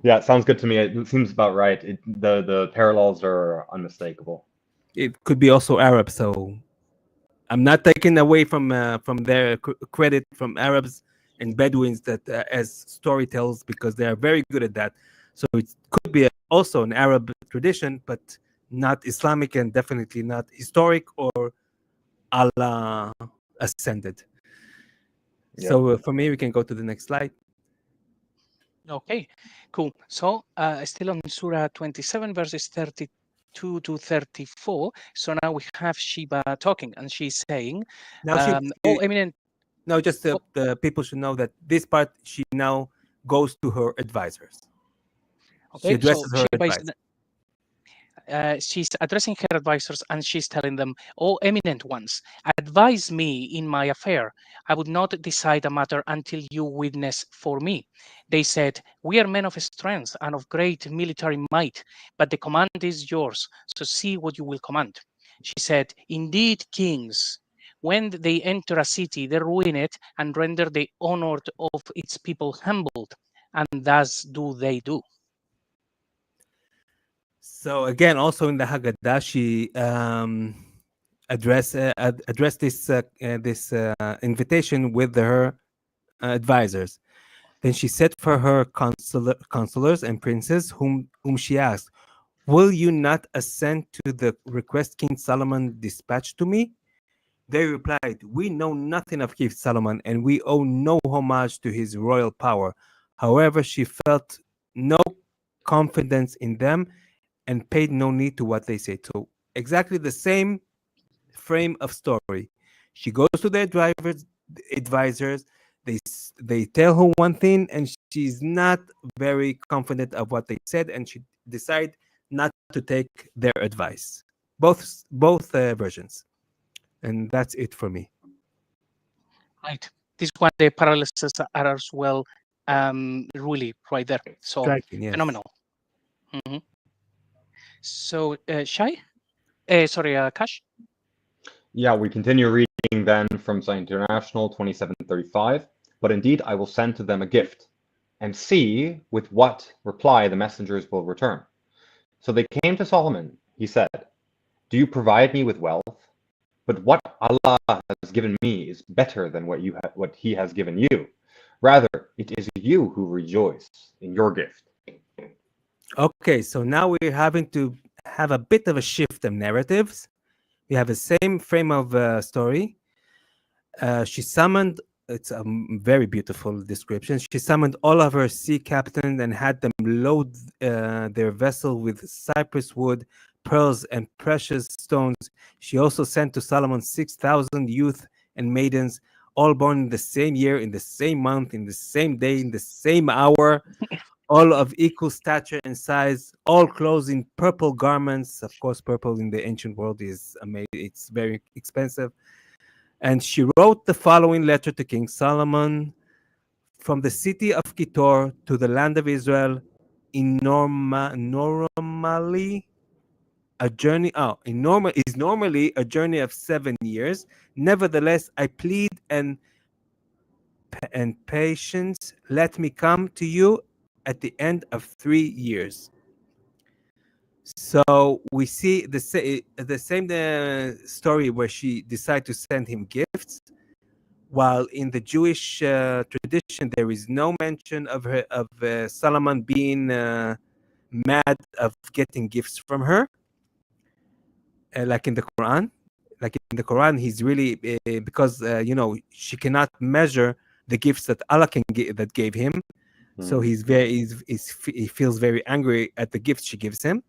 Yeah, sounds good to me. It seems about right. The parallels are unmistakable. it could be also Arab. So I'm not taking away from their credit from Arabs and Bedouins that as storytellers, because they are very good at that. So it could be also an Arab tradition, but not Islamic, and definitely not historic or Allah ascended. Yeah. So for me, we can go to the next slide. okay, cool. So still on Surah 27, verses 32 to 34. So now we have Sheba talking, and she's saying, Now "Oh, eminent." no, just Oh, the people should know that this part she now goes to her advisors. She okay, so addresses her Sheba is advisors. she's addressing her advisors, and she's telling them, "Oh, eminent ones, advise me in my affair. I would not decide a matter until you witness for me." They said, "We are men of strength and of great military might, but the command is yours, so see what you will command." She said, "Indeed, kings, when they enter a city, they ruin it and render the honor of its people humbled, and thus do they do." So again, also in the Haggadah, she addressed this invitation with her advisors. Then she said for her counselors and princes, whom she asked, "Will you not assent to the request King Solomon dispatched to me?" They replied, "We know nothing of King Solomon, and we owe no homage to his royal power." However, she felt no confidence in them and paid no need to what they said. So exactly the same frame of story. She goes to the advisors. They tell her one thing, and she's not very confident of what they said, and she decide not to take their advice. Both versions, and that's it for me. Right. This one, the parallels are as well really right there. So Striking, yes. phenomenal. Mhm. So Shai? Sorry, Kash? Yeah, we continue reading then from Science International 2735. But indeed, I will send to them a gift, and see with what reply the messengers will return. So they came to Solomon. He said, "Do you provide me with wealth? But what Allah has given me is better than what He has given you. Rather, it is you who rejoice in your gift." Okay, so now we're having to have a bit of a shift of narratives. We have the same frame of story. She summoned, it's a very beautiful description. She summoned all of her sea captains and had them load their vessel with cypress wood, pearls, and precious stones. She also sent to Solomon 6,000 youth and maidens, all born in the same year, in the same month, in the same day, in the same hour, all of equal stature and size, all clothed in purple garments. Of course, purple in the ancient world is amazing. It's very expensive. And she wrote the following letter to King Solomon: from the city of Kitor to the land of Israel, normally a journey. Is normally a journey of 7 years. Nevertheless, I plead and patience. Let me come to you at the end of 3 years. So we see the same story where she decided to send him gifts, while in the Jewish tradition there is no mention of Solomon being mad of getting gifts from her, like in the Quran. Like in the Quran, he's really because she cannot measure the gifts that Allah that gave him. So he feels very angry at the gifts she gives him.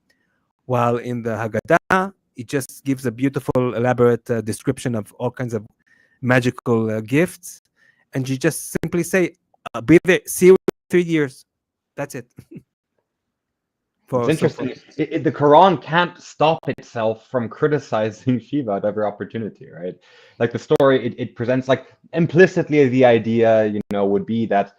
While in the Haggadah, it just gives a beautiful, elaborate description of all kinds of magical gifts, and you just simply say, "Be there, see you in 3 years." That's it. It's interesting. The Quran can't stop itself from criticizing Sheba at every opportunity, right? Like the story, it presents like implicitly the idea, would be that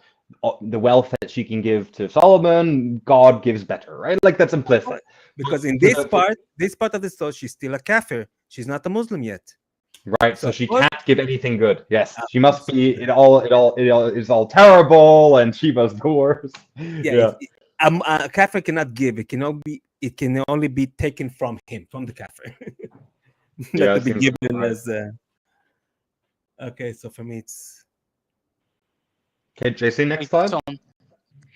the wealth that she can give to Solomon, God gives better, right? Like that's implicit. Because in this part of the story, she's still a kafir. She's not a Muslim yet. Right, so she can't give anything good. Yes, she must be. It all is all terrible, and Sheba's the worst. Yeah. A kafir cannot give. It can only be taken from him, from the kafir. Not to be given as. Okay, so for me it's. Okay, JC, next slide.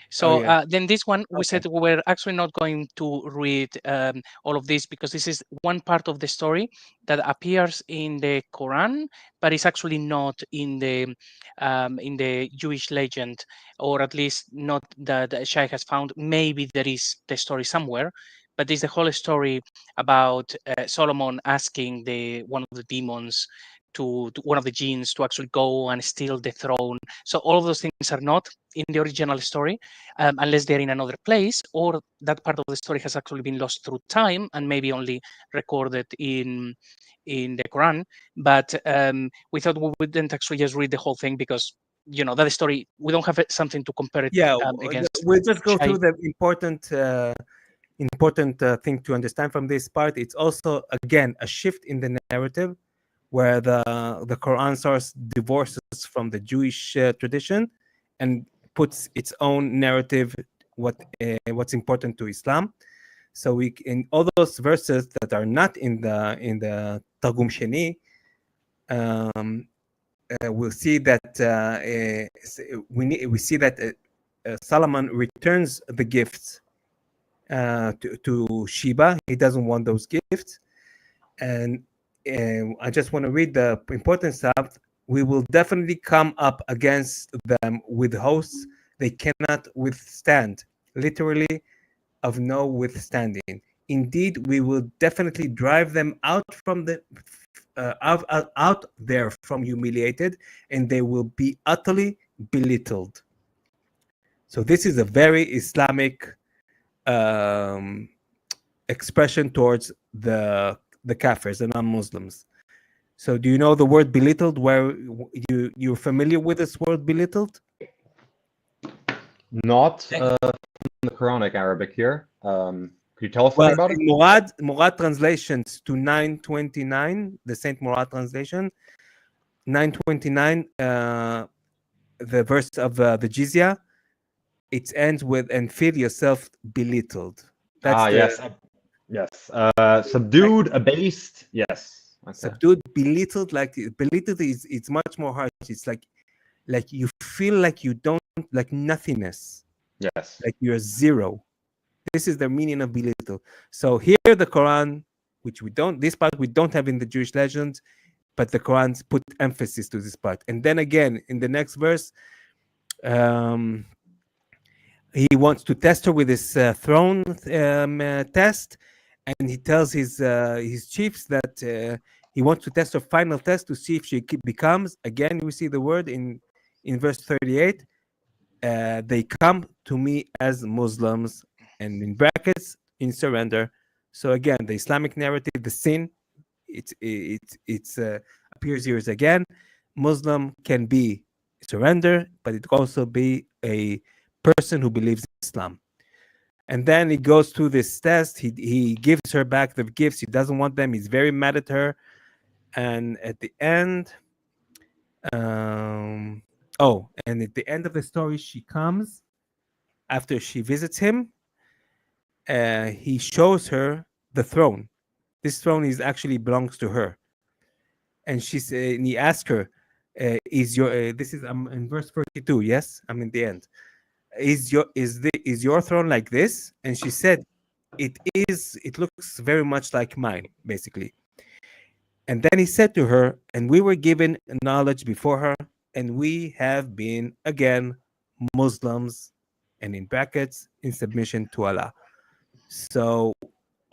So then this one, we said we were actually not going to read all of this because this is one part of the story that appears in the Quran, but it's actually not in the Jewish legend, or at least not that Shai has found. Maybe there is the story somewhere, but there's the whole story about Solomon asking one of the demons to one of the jinns to actually go and steal the throne. So all of those things are not in the original story, unless they're in another place, or that part of the story has actually been lost through time and maybe only recorded in the Quran. But we thought we wouldn't actually just read the whole thing because that story, we don't have something to compare it against. We'll just go through the important thing to understand from this part. It's also, again, a shift in the narrative where the Quran source divorces from the Jewish tradition and puts its own narrative, what's important to Islam. So we, in all those verses that are not in the Targum Sheni, we'll see that we see that Solomon returns the gifts to Sheba. He doesn't want those gifts, and I just want to read the important stuff. We will definitely come up against them with hosts they cannot withstand, literally of no withstanding. Indeed, we will definitely drive them out from the out there from humiliated, and they will be utterly belittled. So this is a very Islamic expression towards the Kafirs, the non-Muslims. So do you know the word belittled? Where you're familiar with this word belittled? Not from the Quranic Arabic here. Could you tell us Well, something about it? in Murad translations to 929, the Saint Murad translation, 929, the verse of the jizya, it ends with "and feel yourself belittled." That's Yes, yes. Subdued, abased. Yes. Okay. subdued, belittled. Like belittled is it's much more harsh. It's like you feel like you don't, like nothingness, Yes. like you're zero. This is the meaning of belittle. So here the Quran, which this part we don't have in the Jewish legends, but the Quran put emphasis to this part. And then again, in the next verse, he wants to test her with his throne test, and he tells his chiefs that he wants to test her final test to see if she becomes. Again, we see the word in verse 38. They come to me as Muslims, and in brackets, in surrender. So again, the Islamic narrative, the sin, it's appears here again. Muslim can be surrender, but it can also be a person who believes in Islam. And then he goes through this test. He gives her back the gifts. He doesn't want them. He's very mad at her. And at the end, and at the end of the story, she comes after she visits him. He shows her the throne. This throne actually belongs to her. And and he asks her, "Is your this is in verse 42? Yes, I'm in the end. Is your throne like this?" And she said, "It is. It looks very much like mine, basically." And then he said to her, "And we were given knowledge before her, and we have been again Muslims," and in brackets, in submission to Allah. So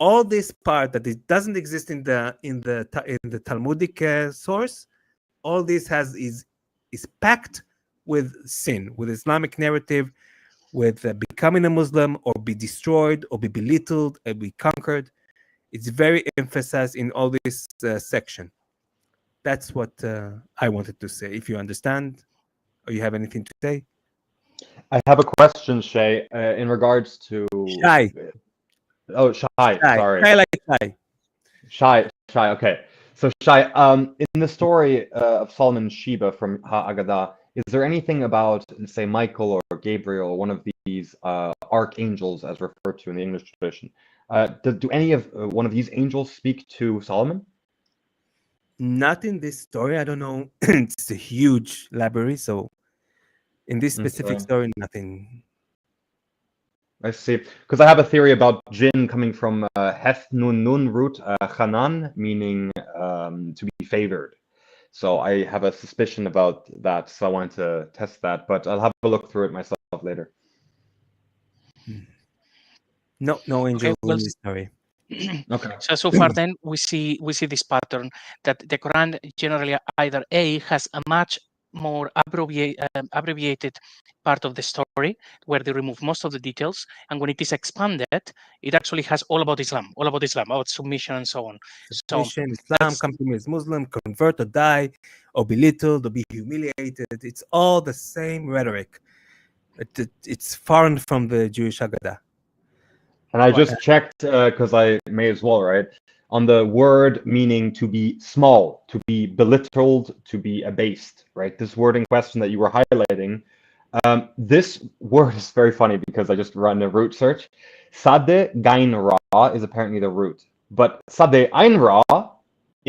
all this part that it doesn't exist in the Talmudic source, all this is packed with sin, with Islamic narrative, with becoming a Muslim or be destroyed or be belittled or be conquered. It's very emphasized in all this section. That's what I wanted to say. If you understand or you have anything to say. I have a question, Shay, in regards to. Shy. Oh, Shy. Sorry. Shy like Shy. Shy. Okay. So Shy, in the story of Solomon and Sheba from Agada, is there anything about, say, Michael or Gabriel, one of these archangels, as referred to in the English tradition? Do any of one of these angels speak to Solomon? Not in this story. I don't know. It's a huge library, so in this specific story, nothing. I see. Because I have a theory about jinn coming from Heth Nun Nun root, Hanan, meaning to be favored. So I have a suspicion about that, so I wanted to test that, but I'll have a look through it myself later. No angel in this story. Okay. So far then we see this pattern that the Quran generally either has a much more abbreviated part of the story where they remove most of the details, and when it is expanded, it actually has all about Islam, about submission and so on. Submission, Islam, come to me as Muslim, convert or die, or belittled or be humiliated. It's all the same rhetoric. It's foreign from the Jewish agada. And I just checked, because I may as well, right? On the word meaning to be small, to be belittled, to be abased, right? This word in question that you were highlighting, this word is very funny because I just run a root search. Sade Gain Ra is apparently the root. But Sade Ain Ra,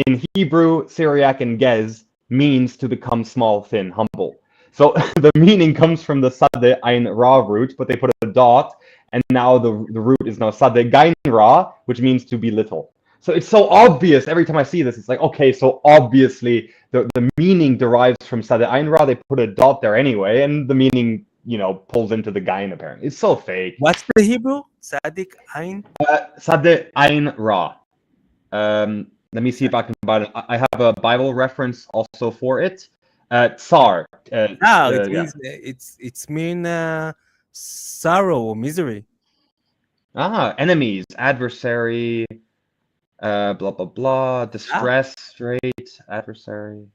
in Hebrew, Syriac, and Gez, means to become small, thin, humble. So the meaning comes from the Sade Ain Ra root, but they put a dot, and now the root is now Sade Gain Ra, which means to be little. So it's so obvious every time I see this. It's like, okay, so obviously the meaning derives from Sade Ain Ra. They put a dot there anyway, and the meaning, pulls into the Gain apparently. It's so fake. What's the Hebrew? Sadik Ain? Sade Ain Ra. Let me see if I can find it. I have a Bible reference also for it. Tsar. It means it's mean sorrow or misery. Enemies, adversary. Blah blah blah. Distress, straight, adversary.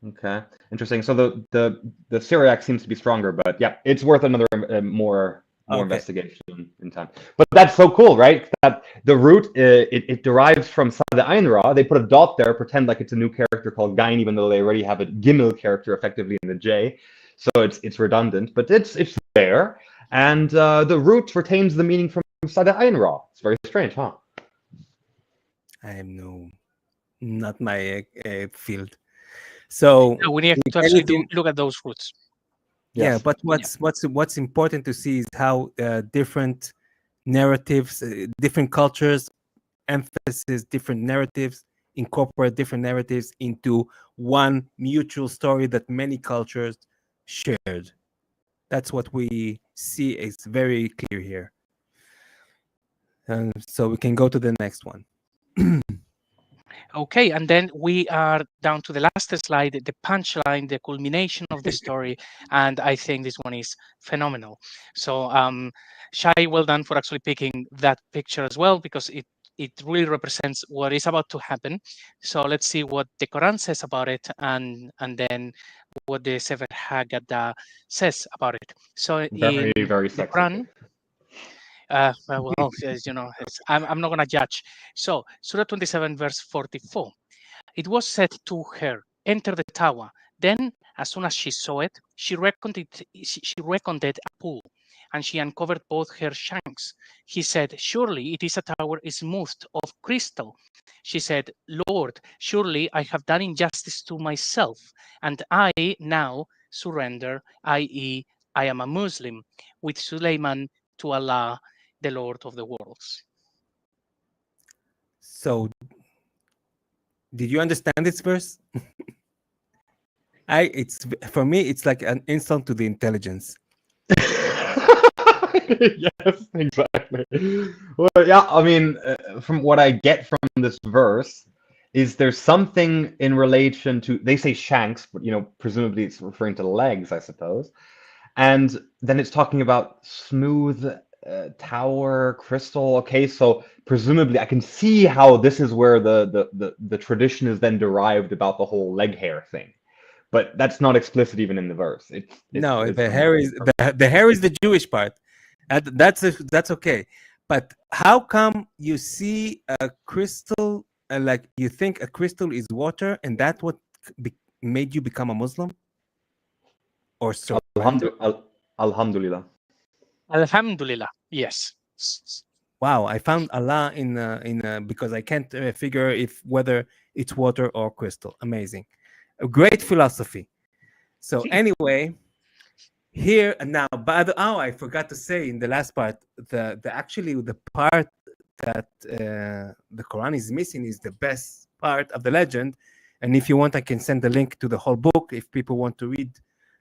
Okay, interesting. So the Syriac seems to be stronger, but yeah, it's worth another more Okay. investigation in time. But that's so cool, right? That the root it derives from Sada Ain Ra. They put a dot there, pretend like it's a new character called Gain, even though they already have a Gimel character effectively in the J. So it's redundant, but it's there, and the root retains the meaning from Sada Ain Ra. It's very strange, huh? I am not my field. So No, we need if to actually anything, look at those roots. yeah, Yes. but what's important to see is how different narratives, different cultures, emphasis different narratives, incorporate different narratives into one mutual story that many cultures shared. That's what we see is very clear here. So we can go to the next one. Okay, and then we are down to the last slide, the punchline, the culmination of the story, and I think this one is phenomenal. So, Shai, well done for actually picking that picture as well, because it really represents what is about to happen. So let's see what the Quran says about it, and then what the Sefer Haggadah says about it. So Very, in very the sexy. Quran, well, you know, I'm not going to judge. So, Surah 27, verse 44. It was said to her, enter the tower. Then, as soon as she saw it, she reckoned it a pool, and she uncovered both her shanks. He said, surely it is a tower smoothed of crystal. She said, Lord, surely I have done injustice to myself, and I now surrender, i.e., I am a Muslim, with Suleiman to Allah, the Lord of the worlds. So, did you understand this verse? It's for me, it's like an insult to the intelligence. Yes, exactly. Well, yeah, I mean, from what I get from this verse, is there something in relation to, they say shanks, but presumably it's referring to legs, I suppose. And then it's talking about smooth tower, crystal. Okay, so presumably I can see how this is where the tradition is then derived about the whole leg hair thing. But that's not explicit even in the verse. No, It's the from hair is the hair is the Jewish part. That's okay. But how come you see a crystal, like you think a crystal is water, and that what made you become a Muslim or surrender? Alhamdulillah. Alhamdulillah. Yes. Wow, I found Allah in because I can't figure if whether it's water or crystal. Amazing, a great philosophy. So anyway, here and now, I forgot to say in the last part, the actually the part that the Quran is missing is the best part of the legend. And if you want, I can send the link to the whole book if people want to read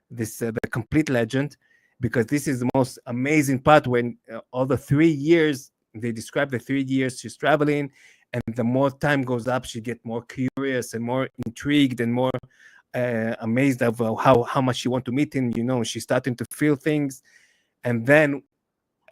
this the complete legend, because this is the most amazing part when all the 3 years they describe the 3 years she's traveling, and the more time goes up, she get more curious and more intrigued and more amazed of how much she want to meet him. She's starting to feel things, and then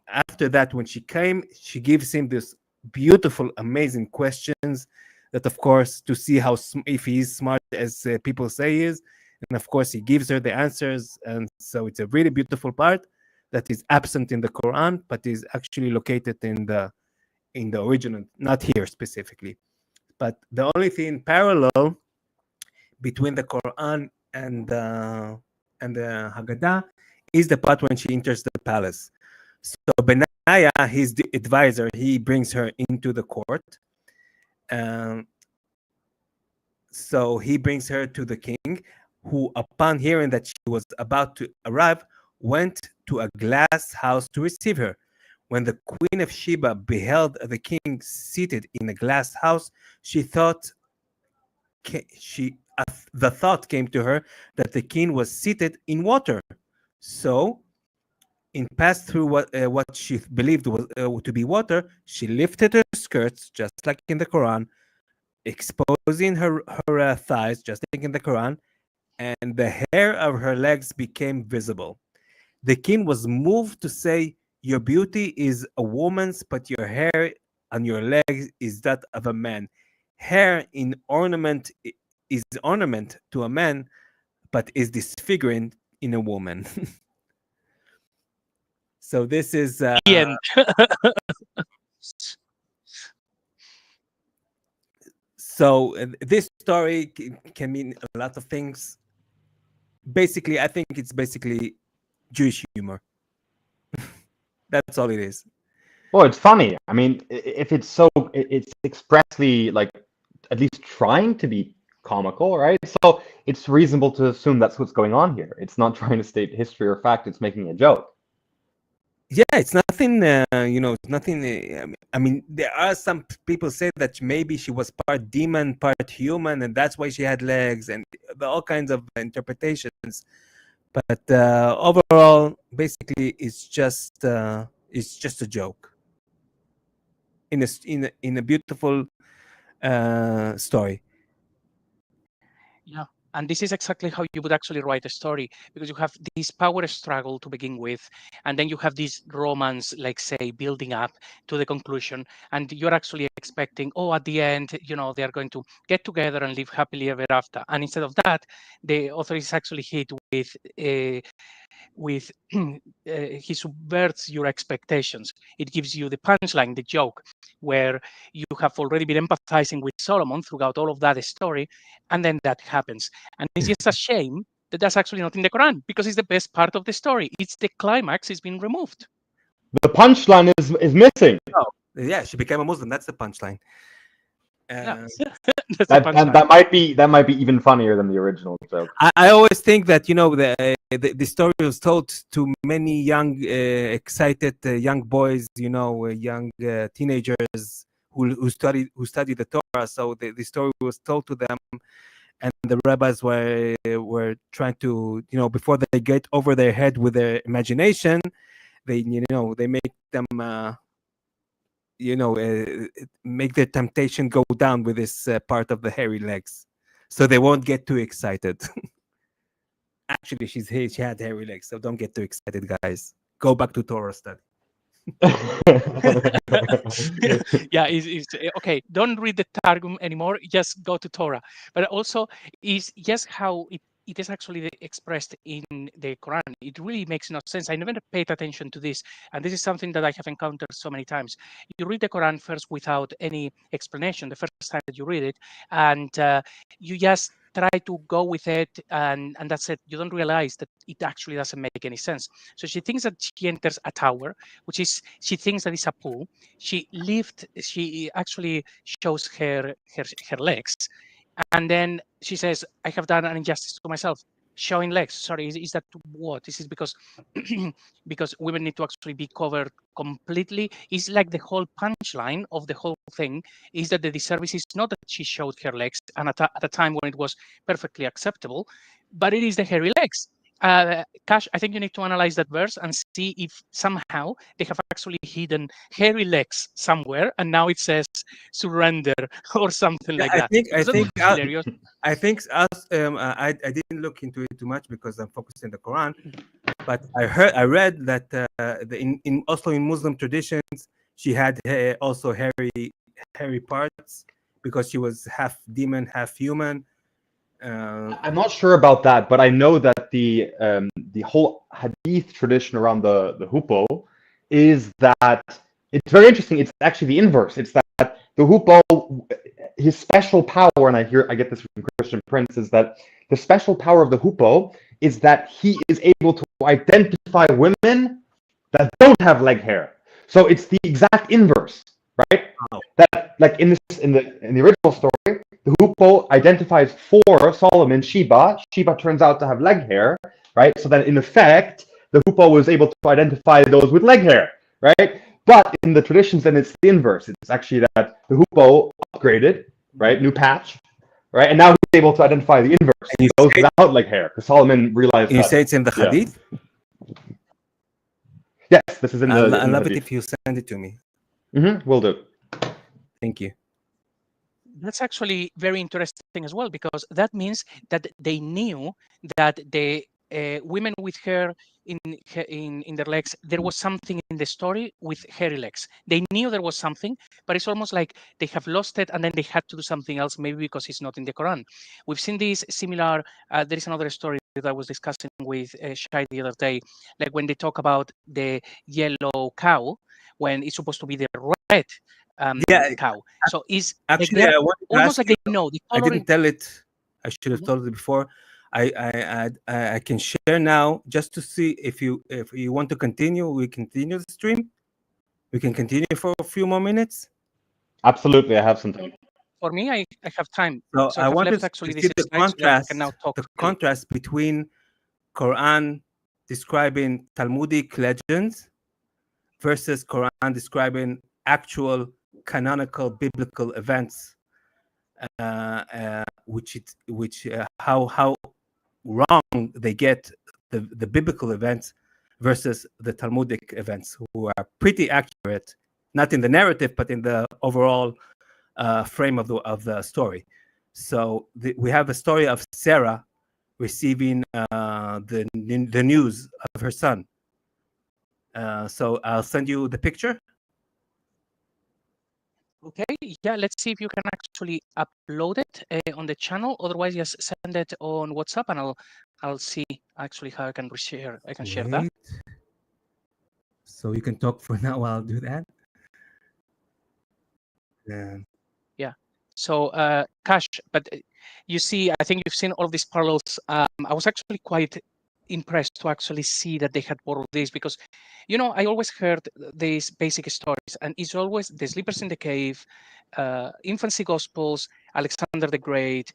after that, when she came, she gives him this beautiful, amazing questions that, of course, to see if he is smart as people say he is, and of course he gives her the answers. And so it's a really beautiful part that is absent in the Quran, but is actually located in the original, not here specifically. But the only thing parallel between the Quran and the Haggadah is the part when she enters the palace. So Benaiah, his advisor, he brings her into the court. So he brings her to the king, who, upon hearing that she was about to arrive, went to a glass house to receive her. When the Queen of Sheba beheld the king seated in a glass house, the thought came to her that the king was seated in water. So, in passed through what she believed was to be water, she lifted her skirts, just like in the Quran, exposing her thighs, just like in the Quran, and the hair of her legs became visible. The king was moved to say, "Your beauty is a woman's, but your hair on your legs is that of a man." hair in ornament is ornament to a man, but is disfiguring in a woman. So this is The end. so this story can mean a lot of things. Basically, I think it's basically Jewish humor. That's all it is. Well, it's funny. I mean, if it's so, it's expressly like at least trying to be comical, right? So it's reasonable to assume that's what's going on here. It's not trying to state history or fact, it's making a joke. Yeah, it's nothing, it's nothing. I mean, there are some people say that maybe she was part demon, part human, and that's why she had legs, and all kinds of interpretations. But overall, basically, it's just a joke in a beautiful story. Yeah. And this is exactly how you would actually write a story, because you have this power struggle to begin with, and then you have this romance, like say, building up to the conclusion, and you're actually expecting, oh, at the end, they are going to get together and live happily ever after. And instead of that, the author is actually hit with he subverts your expectations. It gives you the punchline, the joke, where you have already been empathizing with Solomon throughout all of that story, and then that happens. And it's just a shame that that's actually not in the Quran, because it's the best part of the story. It's the climax is being removed. The punchline is missing. Oh, yeah, she became a Muslim. That's the punchline. Yeah. And that might be even funnier than the original joke. I always think that the story was told to many young, excited young boys, young teenagers who study the Torah. So the story was told to them, and the rabbis were trying to, before they get over their head with their imagination, they make them. Make the temptation go down with this part of the hairy legs, so they won't get too excited. Actually, she had hairy legs, so don't get too excited, guys. Go back to Torah study. Yeah, it's okay. Don't read the Targum anymore. Just go to Torah. But also, is just how it is actually expressed in the Quran. It really makes no sense. I never paid attention to this, and this is something that I have encountered so many times. You read the Quran first without any explanation the first time that you read it, and you just try to go with it, and that's it. You don't realize that it actually doesn't make any sense. So she thinks that she enters a tower, which is, she thinks that it's a pool. She actually shows her legs, and then she says, I have done an injustice to myself. Showing legs, sorry, is that what? This is because because women need to actually be covered completely. It's like the whole punchline of the whole thing is that the disservice is not that she showed her legs, and at a time when it was perfectly acceptable, but it is the hairy legs. Cash, I think you need to analyze that verse and see if somehow they have actually hidden hairy legs somewhere, and now it says surrender or something like that. I think I didn't look into it too much because I'm focused in the Quran, but I read that also in Muslim traditions she had also hairy parts because she was half demon, half human. I'm not sure about that, but I know that the whole hadith tradition around the hupo is that it's very interesting. It's actually the inverse. It's that the hupo, his special power, and I get this from Christian Prince, is that the special power of the hupo is that he is able to identify women that don't have leg hair. So it's the exact inverse, right? Oh. That like in the original story, the hupo identifies for Solomon Sheba. Sheba turns out to have leg hair, right? So that in effect, the hupo was able to identify those with leg hair, right? But in the traditions, then it's the inverse. It's actually that the hupo upgraded, right? New patch, right? And now he's able to identify the inverse, those without leg hair, because Solomon realized you say it's in the hadith? Yes, this is in the I love hadith. it if you send it to me. Will do. Thank you. That's actually very interesting as well, because that means that they knew that the women with hair in their legs. There was something in the story with hairy legs. They knew there was something, but it's almost like they have lost it and then they had to do something else, maybe because it's not in the Quran. We've seen this similar. There is another story that I was discussing with Shai the other day, like when they talk about the yellow cow, when it's supposed to be the red Yeah, cow. So it's like actually, they're I wanted to almost ask like you. they know the I coloring. didn't tell it. I should have Mhm. told it before. I can share now just to see if you want to continue. We continue the stream. We can continue for a few more minutes. Absolutely, I have some time. For me, I have time. So So I I have wanted left to actually see this the slide so that I can now talk freely. contrast between Quran describing Talmudic legends versus Quran describing actual canonical biblical events, how wrong they get the biblical events versus the Talmudic events, who are pretty accurate, not in the narrative but in the overall frame of the story. So we have a story of Sarah receiving the news of her son. So I'll send you the picture. Okay, yeah, let's see if you can actually upload it on the channel. Otherwise, just send it on WhatsApp, and I'll see actually how I can share. I can share that. Wait. So you can talk for now while I'll do that. Yeah. So, Cash, but you see, I think you've seen all these parallels. I was actually quite impressed to actually see that they had borrowed this because, I always heard these basic stories, and it's always the sleepers in the cave, Infancy Gospels, Alexander the Great.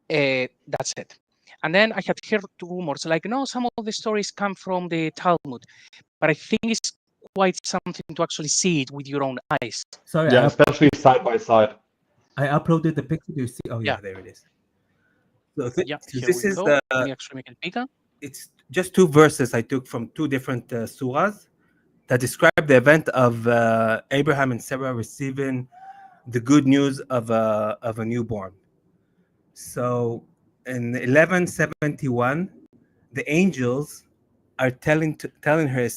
That's it. And then I had heard rumors like, no, some of the stories come from the Talmud, but I think it's quite something to actually see it with your own eyes. Sorry, Yeah, especially side by side. I uploaded the picture. Do you see? Oh yeah, Yeah. there it is. So Yeah, here this we is go. the. Let me actually make it bigger. It's just two verses I took from two different surahs that describe the event of Abraham and Sarah receiving the good news of a newborn. So in 1171, the angels are telling her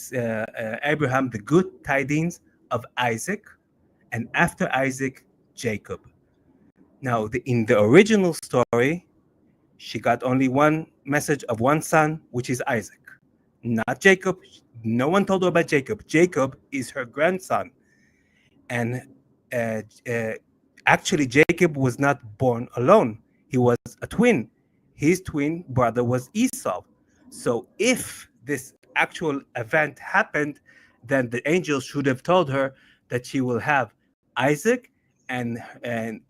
Abraham the good tidings of Isaac, and after Isaac, Jacob. Now, in the original story, she got only one message of one son, which is Isaac, not Jacob. No one told her about Jacob. Jacob is her grandson. And actually, Jacob was not born alone. He was a twin. His twin brother was Esau. So if this actual event happened, then the angel should have told her that she will have Isaac, and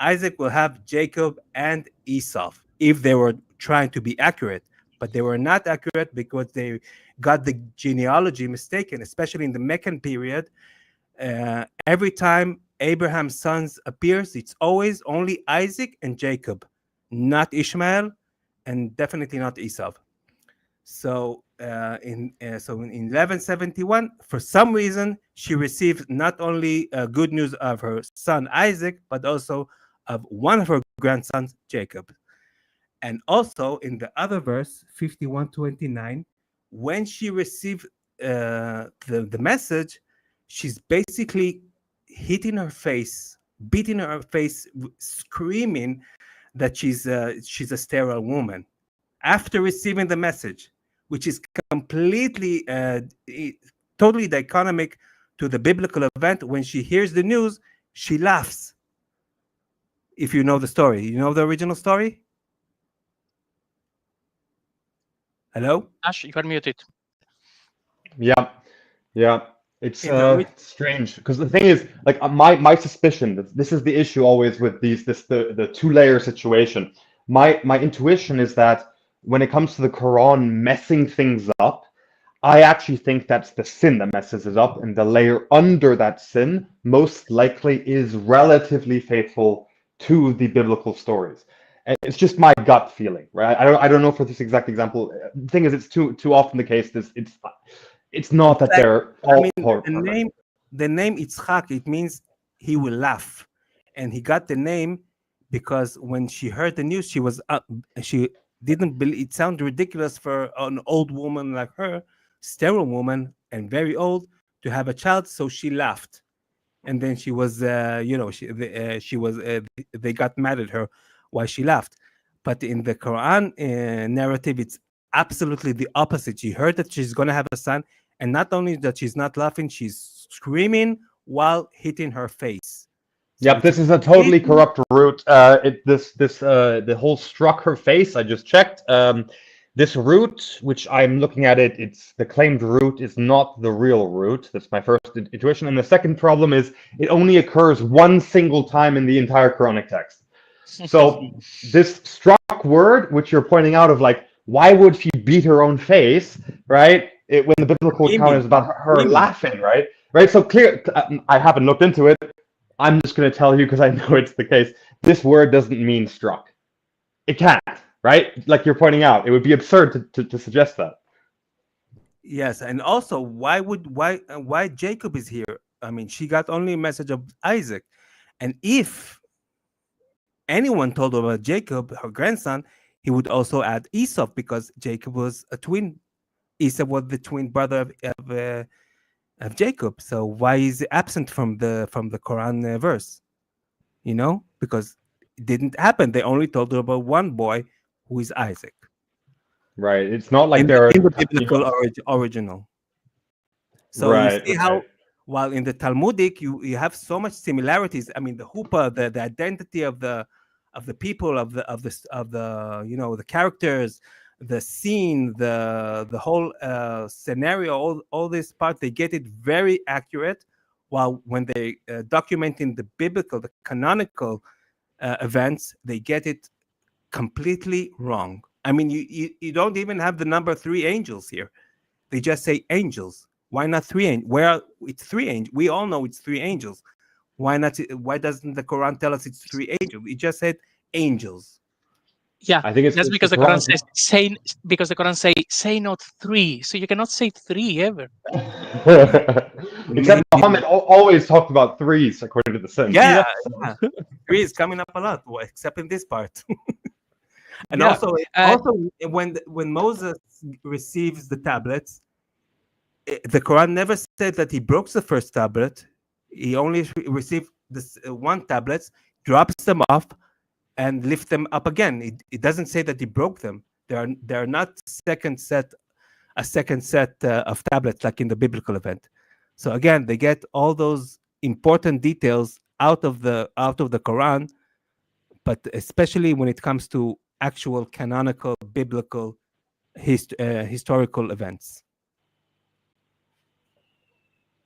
Isaac will have Jacob and Esau, if they were trying to be accurate. But they were not accurate because they got the genealogy mistaken, especially in the Meccan period. Every time Abraham's sons appears, it's always only Isaac and Jacob, not Ishmael, and definitely not Esau. So in 1171, for some reason, she received not only good news of her son Isaac, but also of one of her grandsons, Jacob. And also in the other verse, 51:29, when she received the message, she's basically hitting her face, beating her face, screaming that she's a sterile woman after receiving the message, which is completely, totally dichotomic to the biblical event. When she hears the news, she laughs. If you know the story, you know the original story? Hello? Ash, you are muted. Yeah, yeah. It's In the strange because the thing is, like my suspicion that this is the issue always with the two-layer situation. My intuition is that when it comes to the Quran messing things up, I actually think that's the sin that messes it up, and the layer under that sin most likely is relatively faithful to the biblical stories. And it's just my gut feeling, right? I don't know for this exact example. The thing is, it's too often the case. It's not that they're all perfect. the name Yitzhak, it means he will laugh, and he got the name because when she heard the news, she was didn't believe. It sounded ridiculous for an old woman like her, sterile woman and very old, to have a child. So she laughed, and then she was, they got mad at her why she laughed. But in the Quran narrative, it's absolutely the opposite. She heard that she's going to have a son, and not only that she's not laughing, she's screaming while hitting her face. So Yep, this is a totally corrupt root. The whole struck her face. I just checked. This root, which I'm looking at it's the claimed root is not the real root. That's my first intuition. And the second problem is it only occurs one single time in the entire Quranic text. So this struck word, which you're pointing out of like, why would she beat her own face, right? When the biblical account is about her laughing, right? Right. So clear. I haven't looked into it. I'm just going to tell you because I know it's the case. This word doesn't mean struck. It can't, right? Like you're pointing out, it would be absurd to suggest that. Yes, and also why Jacob is here? I mean, she got only a message of Isaac, and if anyone told her about Jacob, her grandson, he would also add Esau because Jacob was a twin. Esau was the twin brother of Jacob. So why is he absent from the Quran verse? You know, because it didn't happen. They only told her about one boy who is Isaac. Right. It's not like in they're the biblical original. So right, you see how while in the Talmudic you have so much similarities. I mean, the huppah, the identity of the people, of the the characters, the scene, the whole scenario, all this part, they get it very accurate. While when they documenting the biblical, the canonical events, they get it completely wrong. I mean, you don't even have the number 3 angels here. They just say angels. Why not 3 angels? Where it's 3 angels? We all know it's 3 angels. Why not? Why doesn't the Quran tell us it's 3 angels? It just said angels. Yeah, I think that's because the Quran says because the Quran say not 3, so you cannot say 3 ever. Except Muhammad always talked about 3s according to the sense. Yeah. 3 is coming up a lot, except in this part. And also when Moses receives the tablets, the Quran never said that he broke the first tablet. He only received this one tablet, drops them off, and lift them up again. It doesn't say that he broke them. They're not a second set of tablets like in the biblical event. So again, they get all those important details out of the Quran, but especially when it comes to actual canonical biblical historical events.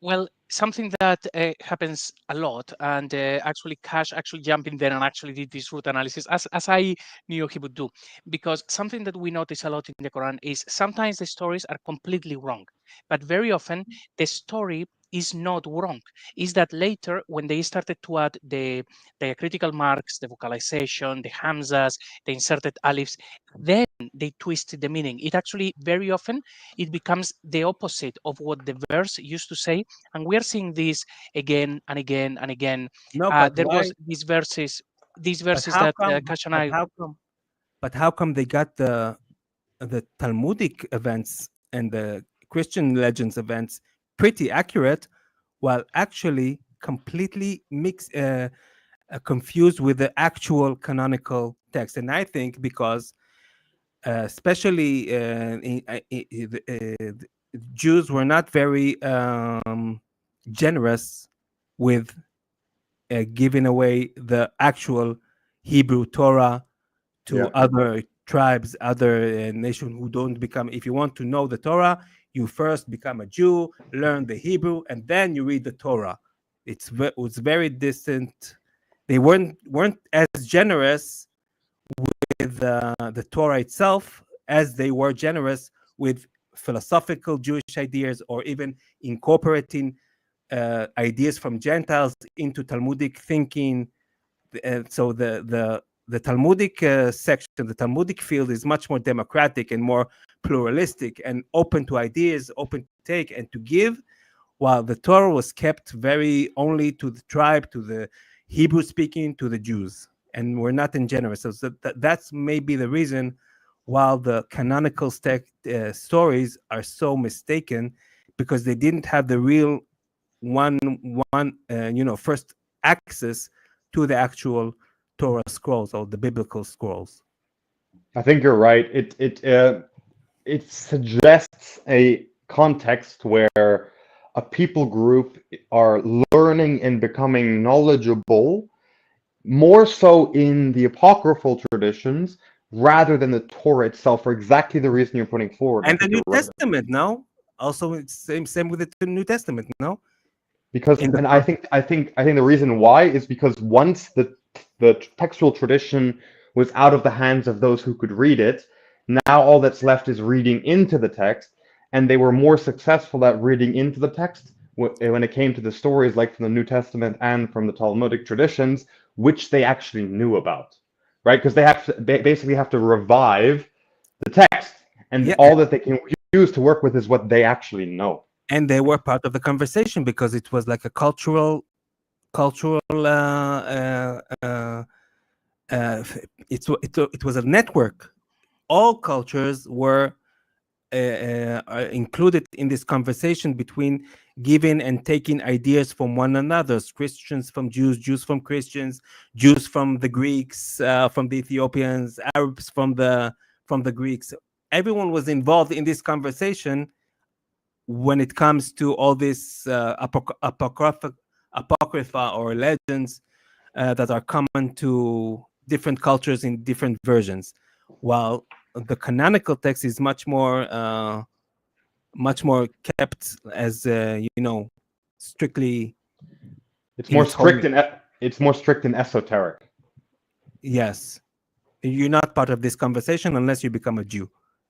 Well, something that happens a lot, and actually Cash jumped in there and actually did this root analysis, as I knew he would do, because something that we notice a lot in the Quran is sometimes the stories are completely wrong, but very often the story is not wrong. Is that later when they started to add the diacritical marks, the vocalization, the hamzas, the inserted alifs, then they twisted the meaning. It actually very often it becomes the opposite of what the verse used to say, and we're seeing this again and again and again. No, but there was these verses that Kash and I. But how come they got the Talmudic events and the Christian legends events pretty accurate, while actually completely confused with the actual canonical text? And I think because especially Jews were not very generous with giving away the actual Hebrew Torah to other tribes, other nations who don't become. If you want to know the Torah, you first become a Jew, learn the Hebrew, and then you read the Torah. It was very distant. They weren't as generous with the Torah itself as they were generous with philosophical Jewish ideas, or even incorporating ideas from Gentiles into Talmudic thinking. So the Talmudic section, the Talmudic field, is much more democratic and more pluralistic and open to ideas, open to take and to give, while the Torah was kept very only to the tribe, to the Hebrew speaking, to the Jews, and we're not in generous. So that's maybe the reason while the canonical stories are so mistaken because they didn't have the real first access to the actual Torah scrolls or the biblical scrolls. I think you're right. It suggests a context where a people group are learning and becoming knowledgeable more so in the apocryphal traditions rather than the Torah itself, for exactly the reason you're putting forward. I And the think New you're right. Testament, no? Also, it's same with the New Testament, no? Because, In the and I think the reason why is because once the textual tradition was out of the hands of those who could read it, now all that's left is reading into the text, and they were more successful at reading into the text when it came to the stories like from the New Testament and from the Talmudic traditions, which they actually knew about, right? Because they have to basically have to revive the text, and Yeah, all that they can use to work with is what they actually know. and they were part of the conversation because it was like a cultural it was a network. All cultures were are included in this conversation between giving and taking ideas from one another. Christians from Jews, Jews from Christians, Jews from the Greeks, from the Ethiopians, Arabs from the Greeks. Everyone was involved in this conversation when it comes to all this apocrypha or legends that are common to different cultures in different versions, while the canonical text is much more kept as strictly It's in more its holy. strict and esoteric. Yes, you're not part of this conversation unless you become a Jew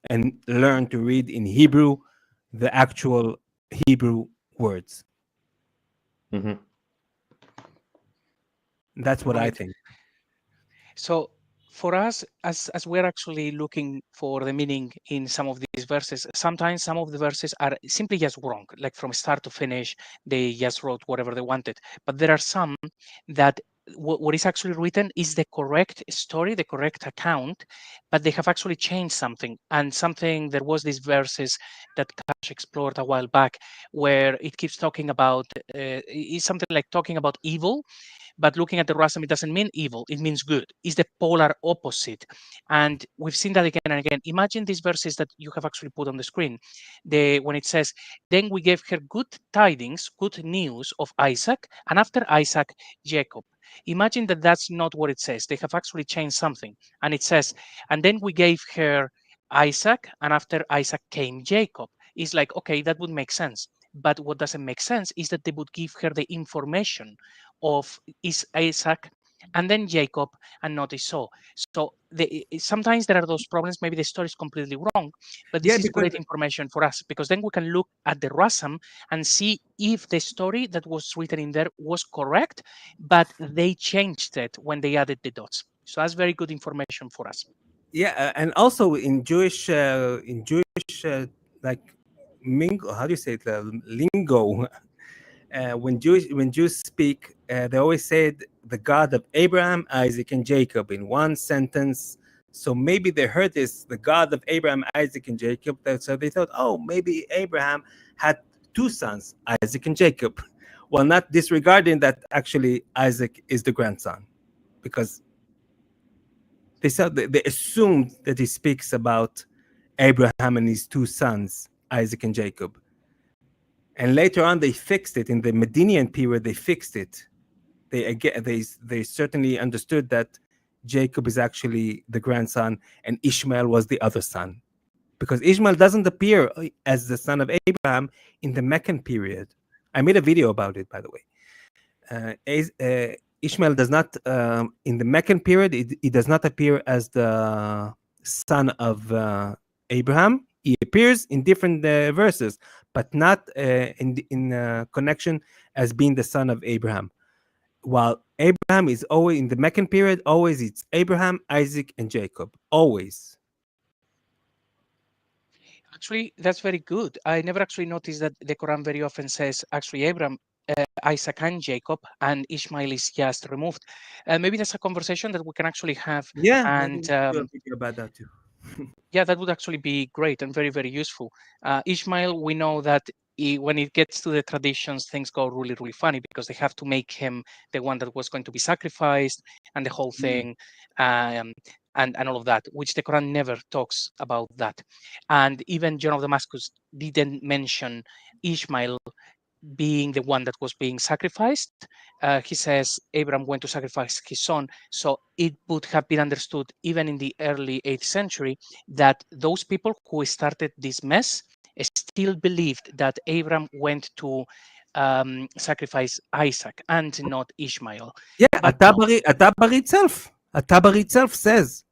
and learn to read in Hebrew, the actual Hebrew words. Hmm. That's what I Right. think. So for us, as we're actually looking for the meaning in some of these verses, sometimes some of the verses are simply just wrong, like from start to finish, they just wrote whatever they wanted. But there are some that what is actually written is the correct story, the correct account, but they have actually changed something. And something, there was these verses that Kash explored a while back, where it keeps talking about, is something like talking about evil, but looking at the rasam, it doesn't mean evil, it means good. It's the polar opposite. And we've seen that again and again. Imagine these verses that you have actually put on the screen. When it says, then we gave her good tidings, good news of Isaac, and after Isaac, Jacob. Imagine that that's not what it says. They have actually changed something. And it says, and then we gave her Isaac, and after Isaac came Jacob. It's like, okay, that would make sense. But what doesn't make sense is that they would give her the information of Isaac and then Jacob and not Esau. So sometimes there are those problems. Maybe the story is completely wrong, but this Yeah, is because great information for us, because then we can look at the Rasam and see if the story that was written in there was correct, but they changed it when they added the dots. So that's very good information for us. and also in Jewish like mingo, how do you say it, lingo. When Jews speak, they always say the God of Abraham, Isaac, and Jacob in one sentence. So maybe they heard this, the God of Abraham, Isaac, and Jacob. So they thought, oh, maybe Abraham had two sons, Isaac and Jacob, while not disregarding that actually Isaac is the grandson, because they assumed that he speaks about Abraham and his two sons, Isaac and Jacob. And later on, they fixed it. In the Medinian period, they fixed it. They certainly understood that Jacob is actually the grandson and Ishmael was the other son, because Ishmael doesn't appear as the son of Abraham in the Meccan period. I made a video about it, by the way. Ishmael does not, in the Meccan period, it does not appear as the son of Abraham. He appears in different verses, but not in connection as being the son of Abraham. While Abraham is always in the Meccan period, always it's Abraham, Isaac, and Jacob. Always. Actually, that's very good. I never actually noticed that the Quran very often says actually Abraham, Isaac, and Jacob, and Ishmael is just removed. Maybe that's a conversation that we can actually have. Yeah, maybe And we can do a video about that too. Yeah, that would actually be great and very, very useful. Ishmael, we know that when it gets to the traditions, things go really, really funny because they have to make him the one that was going to be sacrificed and the whole thing, and all of that, which the Quran never talks about that. And even John of Damascus didn't mention Ishmael being the one that was being sacrificed. He says Abraham went to sacrifice his son. So it would have been understood, even in the early 8th century, that those people who started this mess still believed that Abraham went to sacrifice Isaac and not Ishmael. Yeah, But At-Tabari itself says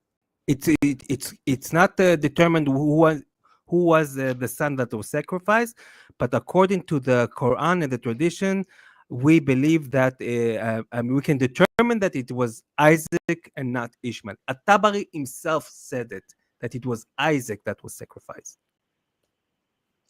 it's not determined who was the son that was sacrificed, but according to the Quran and the tradition, we believe that we can determine that it was Isaac and not Ishmael. At-Tabari himself said it, that it was Isaac that was sacrificed.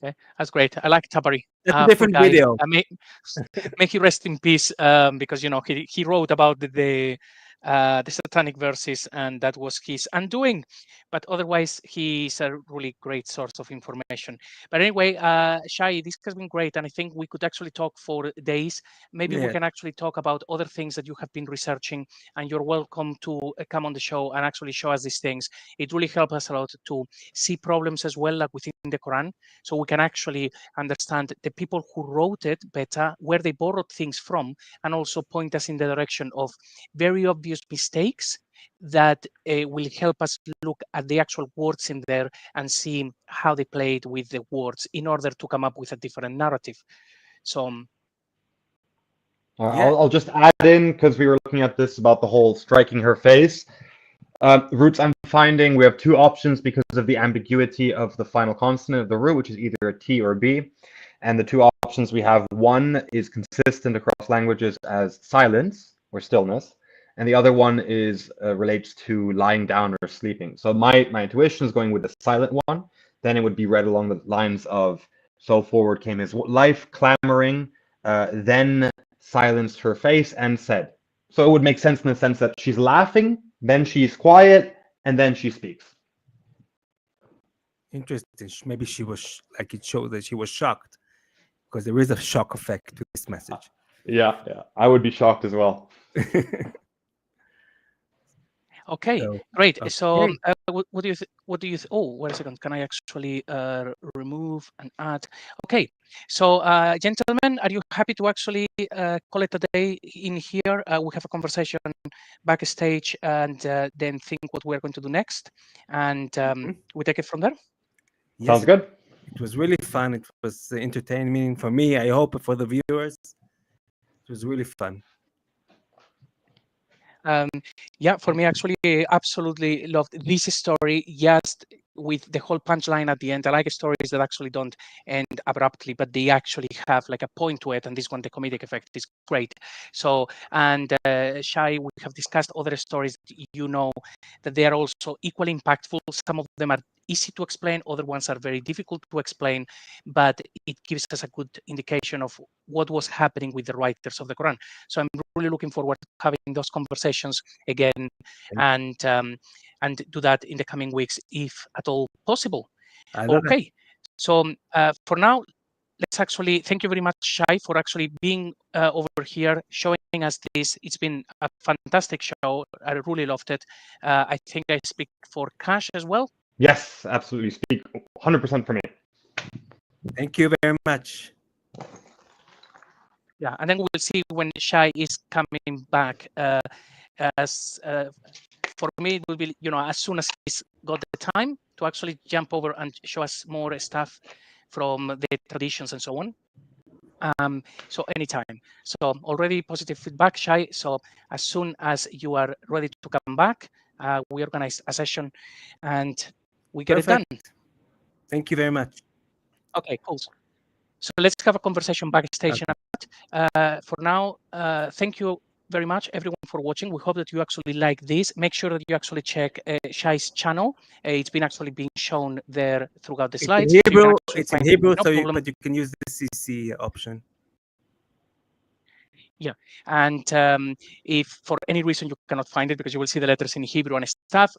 Okay, that's great. I like Tabari. That's a different guy. video. May he rest in peace, because he wrote about the satanic verses, and that was his undoing. But otherwise, he's a really great source of information. But anyway, Shai, this has been great, and I think we could actually talk for days. Maybe we can actually talk about other things that you have been researching, and you're welcome to come on the show and actually show us these things. It really helps us a lot to see problems as well, like within the Quran, so we can actually understand the people who wrote it better, where they borrowed things from, and also point us in the direction of very obvious mistakes that will help us look at the actual words in there and see how they played with the words in order to come up with a different narrative. So I'll just add in, because we were looking at this about the whole striking her face. Roots I'm finding, we have two options because of the ambiguity of the final consonant of the root, which is either a T or a B. And the two options we have, one is consistent across languages as silence or stillness, and the other one is relates to lying down or sleeping. So my intuition is going with the silent one. Then it would be read along the lines of, so forward came his life, clamoring, then silenced her face and said. So it would make sense in the sense that she's laughing, then she's quiet, and then she speaks. Interesting. Maybe she was like, it showed that she was shocked, because there is a shock effect to this message. Yeah, I would be shocked as well. Okay, great. So what do you oh, wait a second, can I actually remove and add? Okay, so gentlemen, are you happy to actually call it a day in here? We have a conversation backstage, and then think what we're going to do next, and we take it from there. Yes, sounds good. It was really fun. It was entertaining for me. I hope for the viewers. It was really fun. Yeah, for me, actually, I absolutely loved this story, just with the whole punchline at the end. I like stories that actually don't end abruptly, but they actually have like a point to it, and this one, the comedic effect, is great. So, and Shai, we have discussed other stories that that they are also equally impactful. Some of them are easy to explain, other ones are very difficult to explain, but it gives us a good indication of what was happening with the writers of the Quran. So I'm really looking forward to having those conversations again, and do that in the coming weeks, if at all possible. Okay, so for now, let's actually thank you very much, Shai, for actually being over here, showing us this. It's been a fantastic show. I really loved it. I think I speak for Cash as well. Yes, absolutely. Speak 100% for me. Thank you very much. Yeah, and then we'll see when Shai is coming back. As for me, it will be, as soon as he's got the time to actually jump over and show us more stuff from the traditions and so on. So anytime. So already positive feedback, Shai. So as soon as you are ready to come back, we organize a session and we get it done. Thank you very much. Okay, cool. So let's have a conversation backstage. For now, thank you very much, everyone, for watching. We hope that you actually like this. Make sure that you actually check Shai's channel. It's been actually being shown there throughout the slides. It's in Hebrew, but you can use the CC option. Yeah, and if for any reason you cannot find it, because you will see the letters in Hebrew and stuff,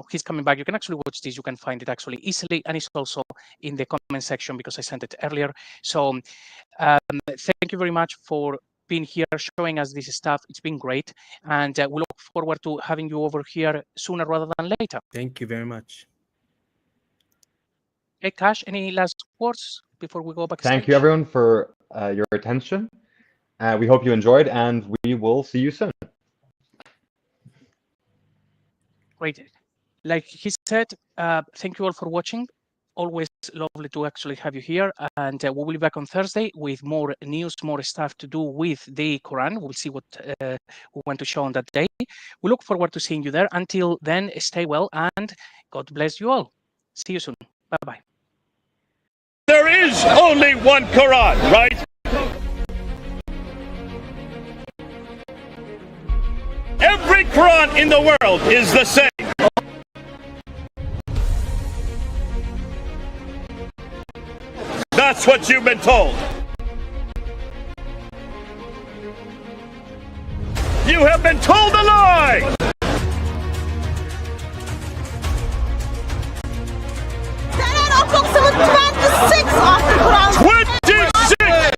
he's coming back. You can actually watch this. You can find it actually easily, and it's also in the comment section because I sent it earlier. So thank you very much for being here, showing us this stuff. It's been great, and we look forward to having you over here sooner rather than later. Thank you very much. Hey, Cash, any last words before we go backstage? Thank you, everyone, for your attention. We hope you enjoyed, and we will see you soon. Great. Like he said, thank you all for watching. Always lovely to actually have you here. And we will be back on Thursday with more news, more stuff to do with the Quran. We'll see what we want to show on that day. We look forward to seeing you there. Until then, stay well and God bless you all. See you soon. Bye-bye. There is only one Quran, right? Every Quran in the world is the same. That's what you've been told. You have been told a lie! Approximately 26 of the Quran. 26!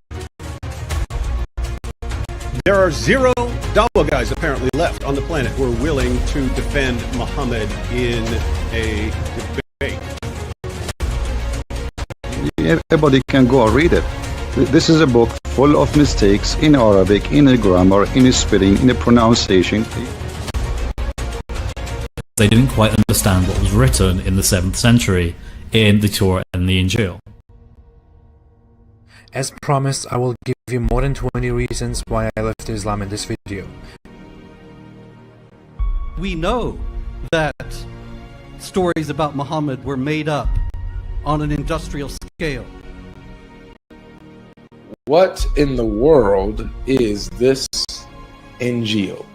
There are 0 Dawa guys apparently left on the planet who are willing to defend Muhammad in a debate. Everybody can go and read it. This is a book full of mistakes in Arabic, in the grammar, in the spelling, in the pronunciation. They didn't quite understand what was written in the 7th century in the Torah and the Injil. As promised, I will give you more than 20 reasons why I left Islam in this video. We know that stories about Muhammad were made up on an industrial scale. What in the world is this Injil?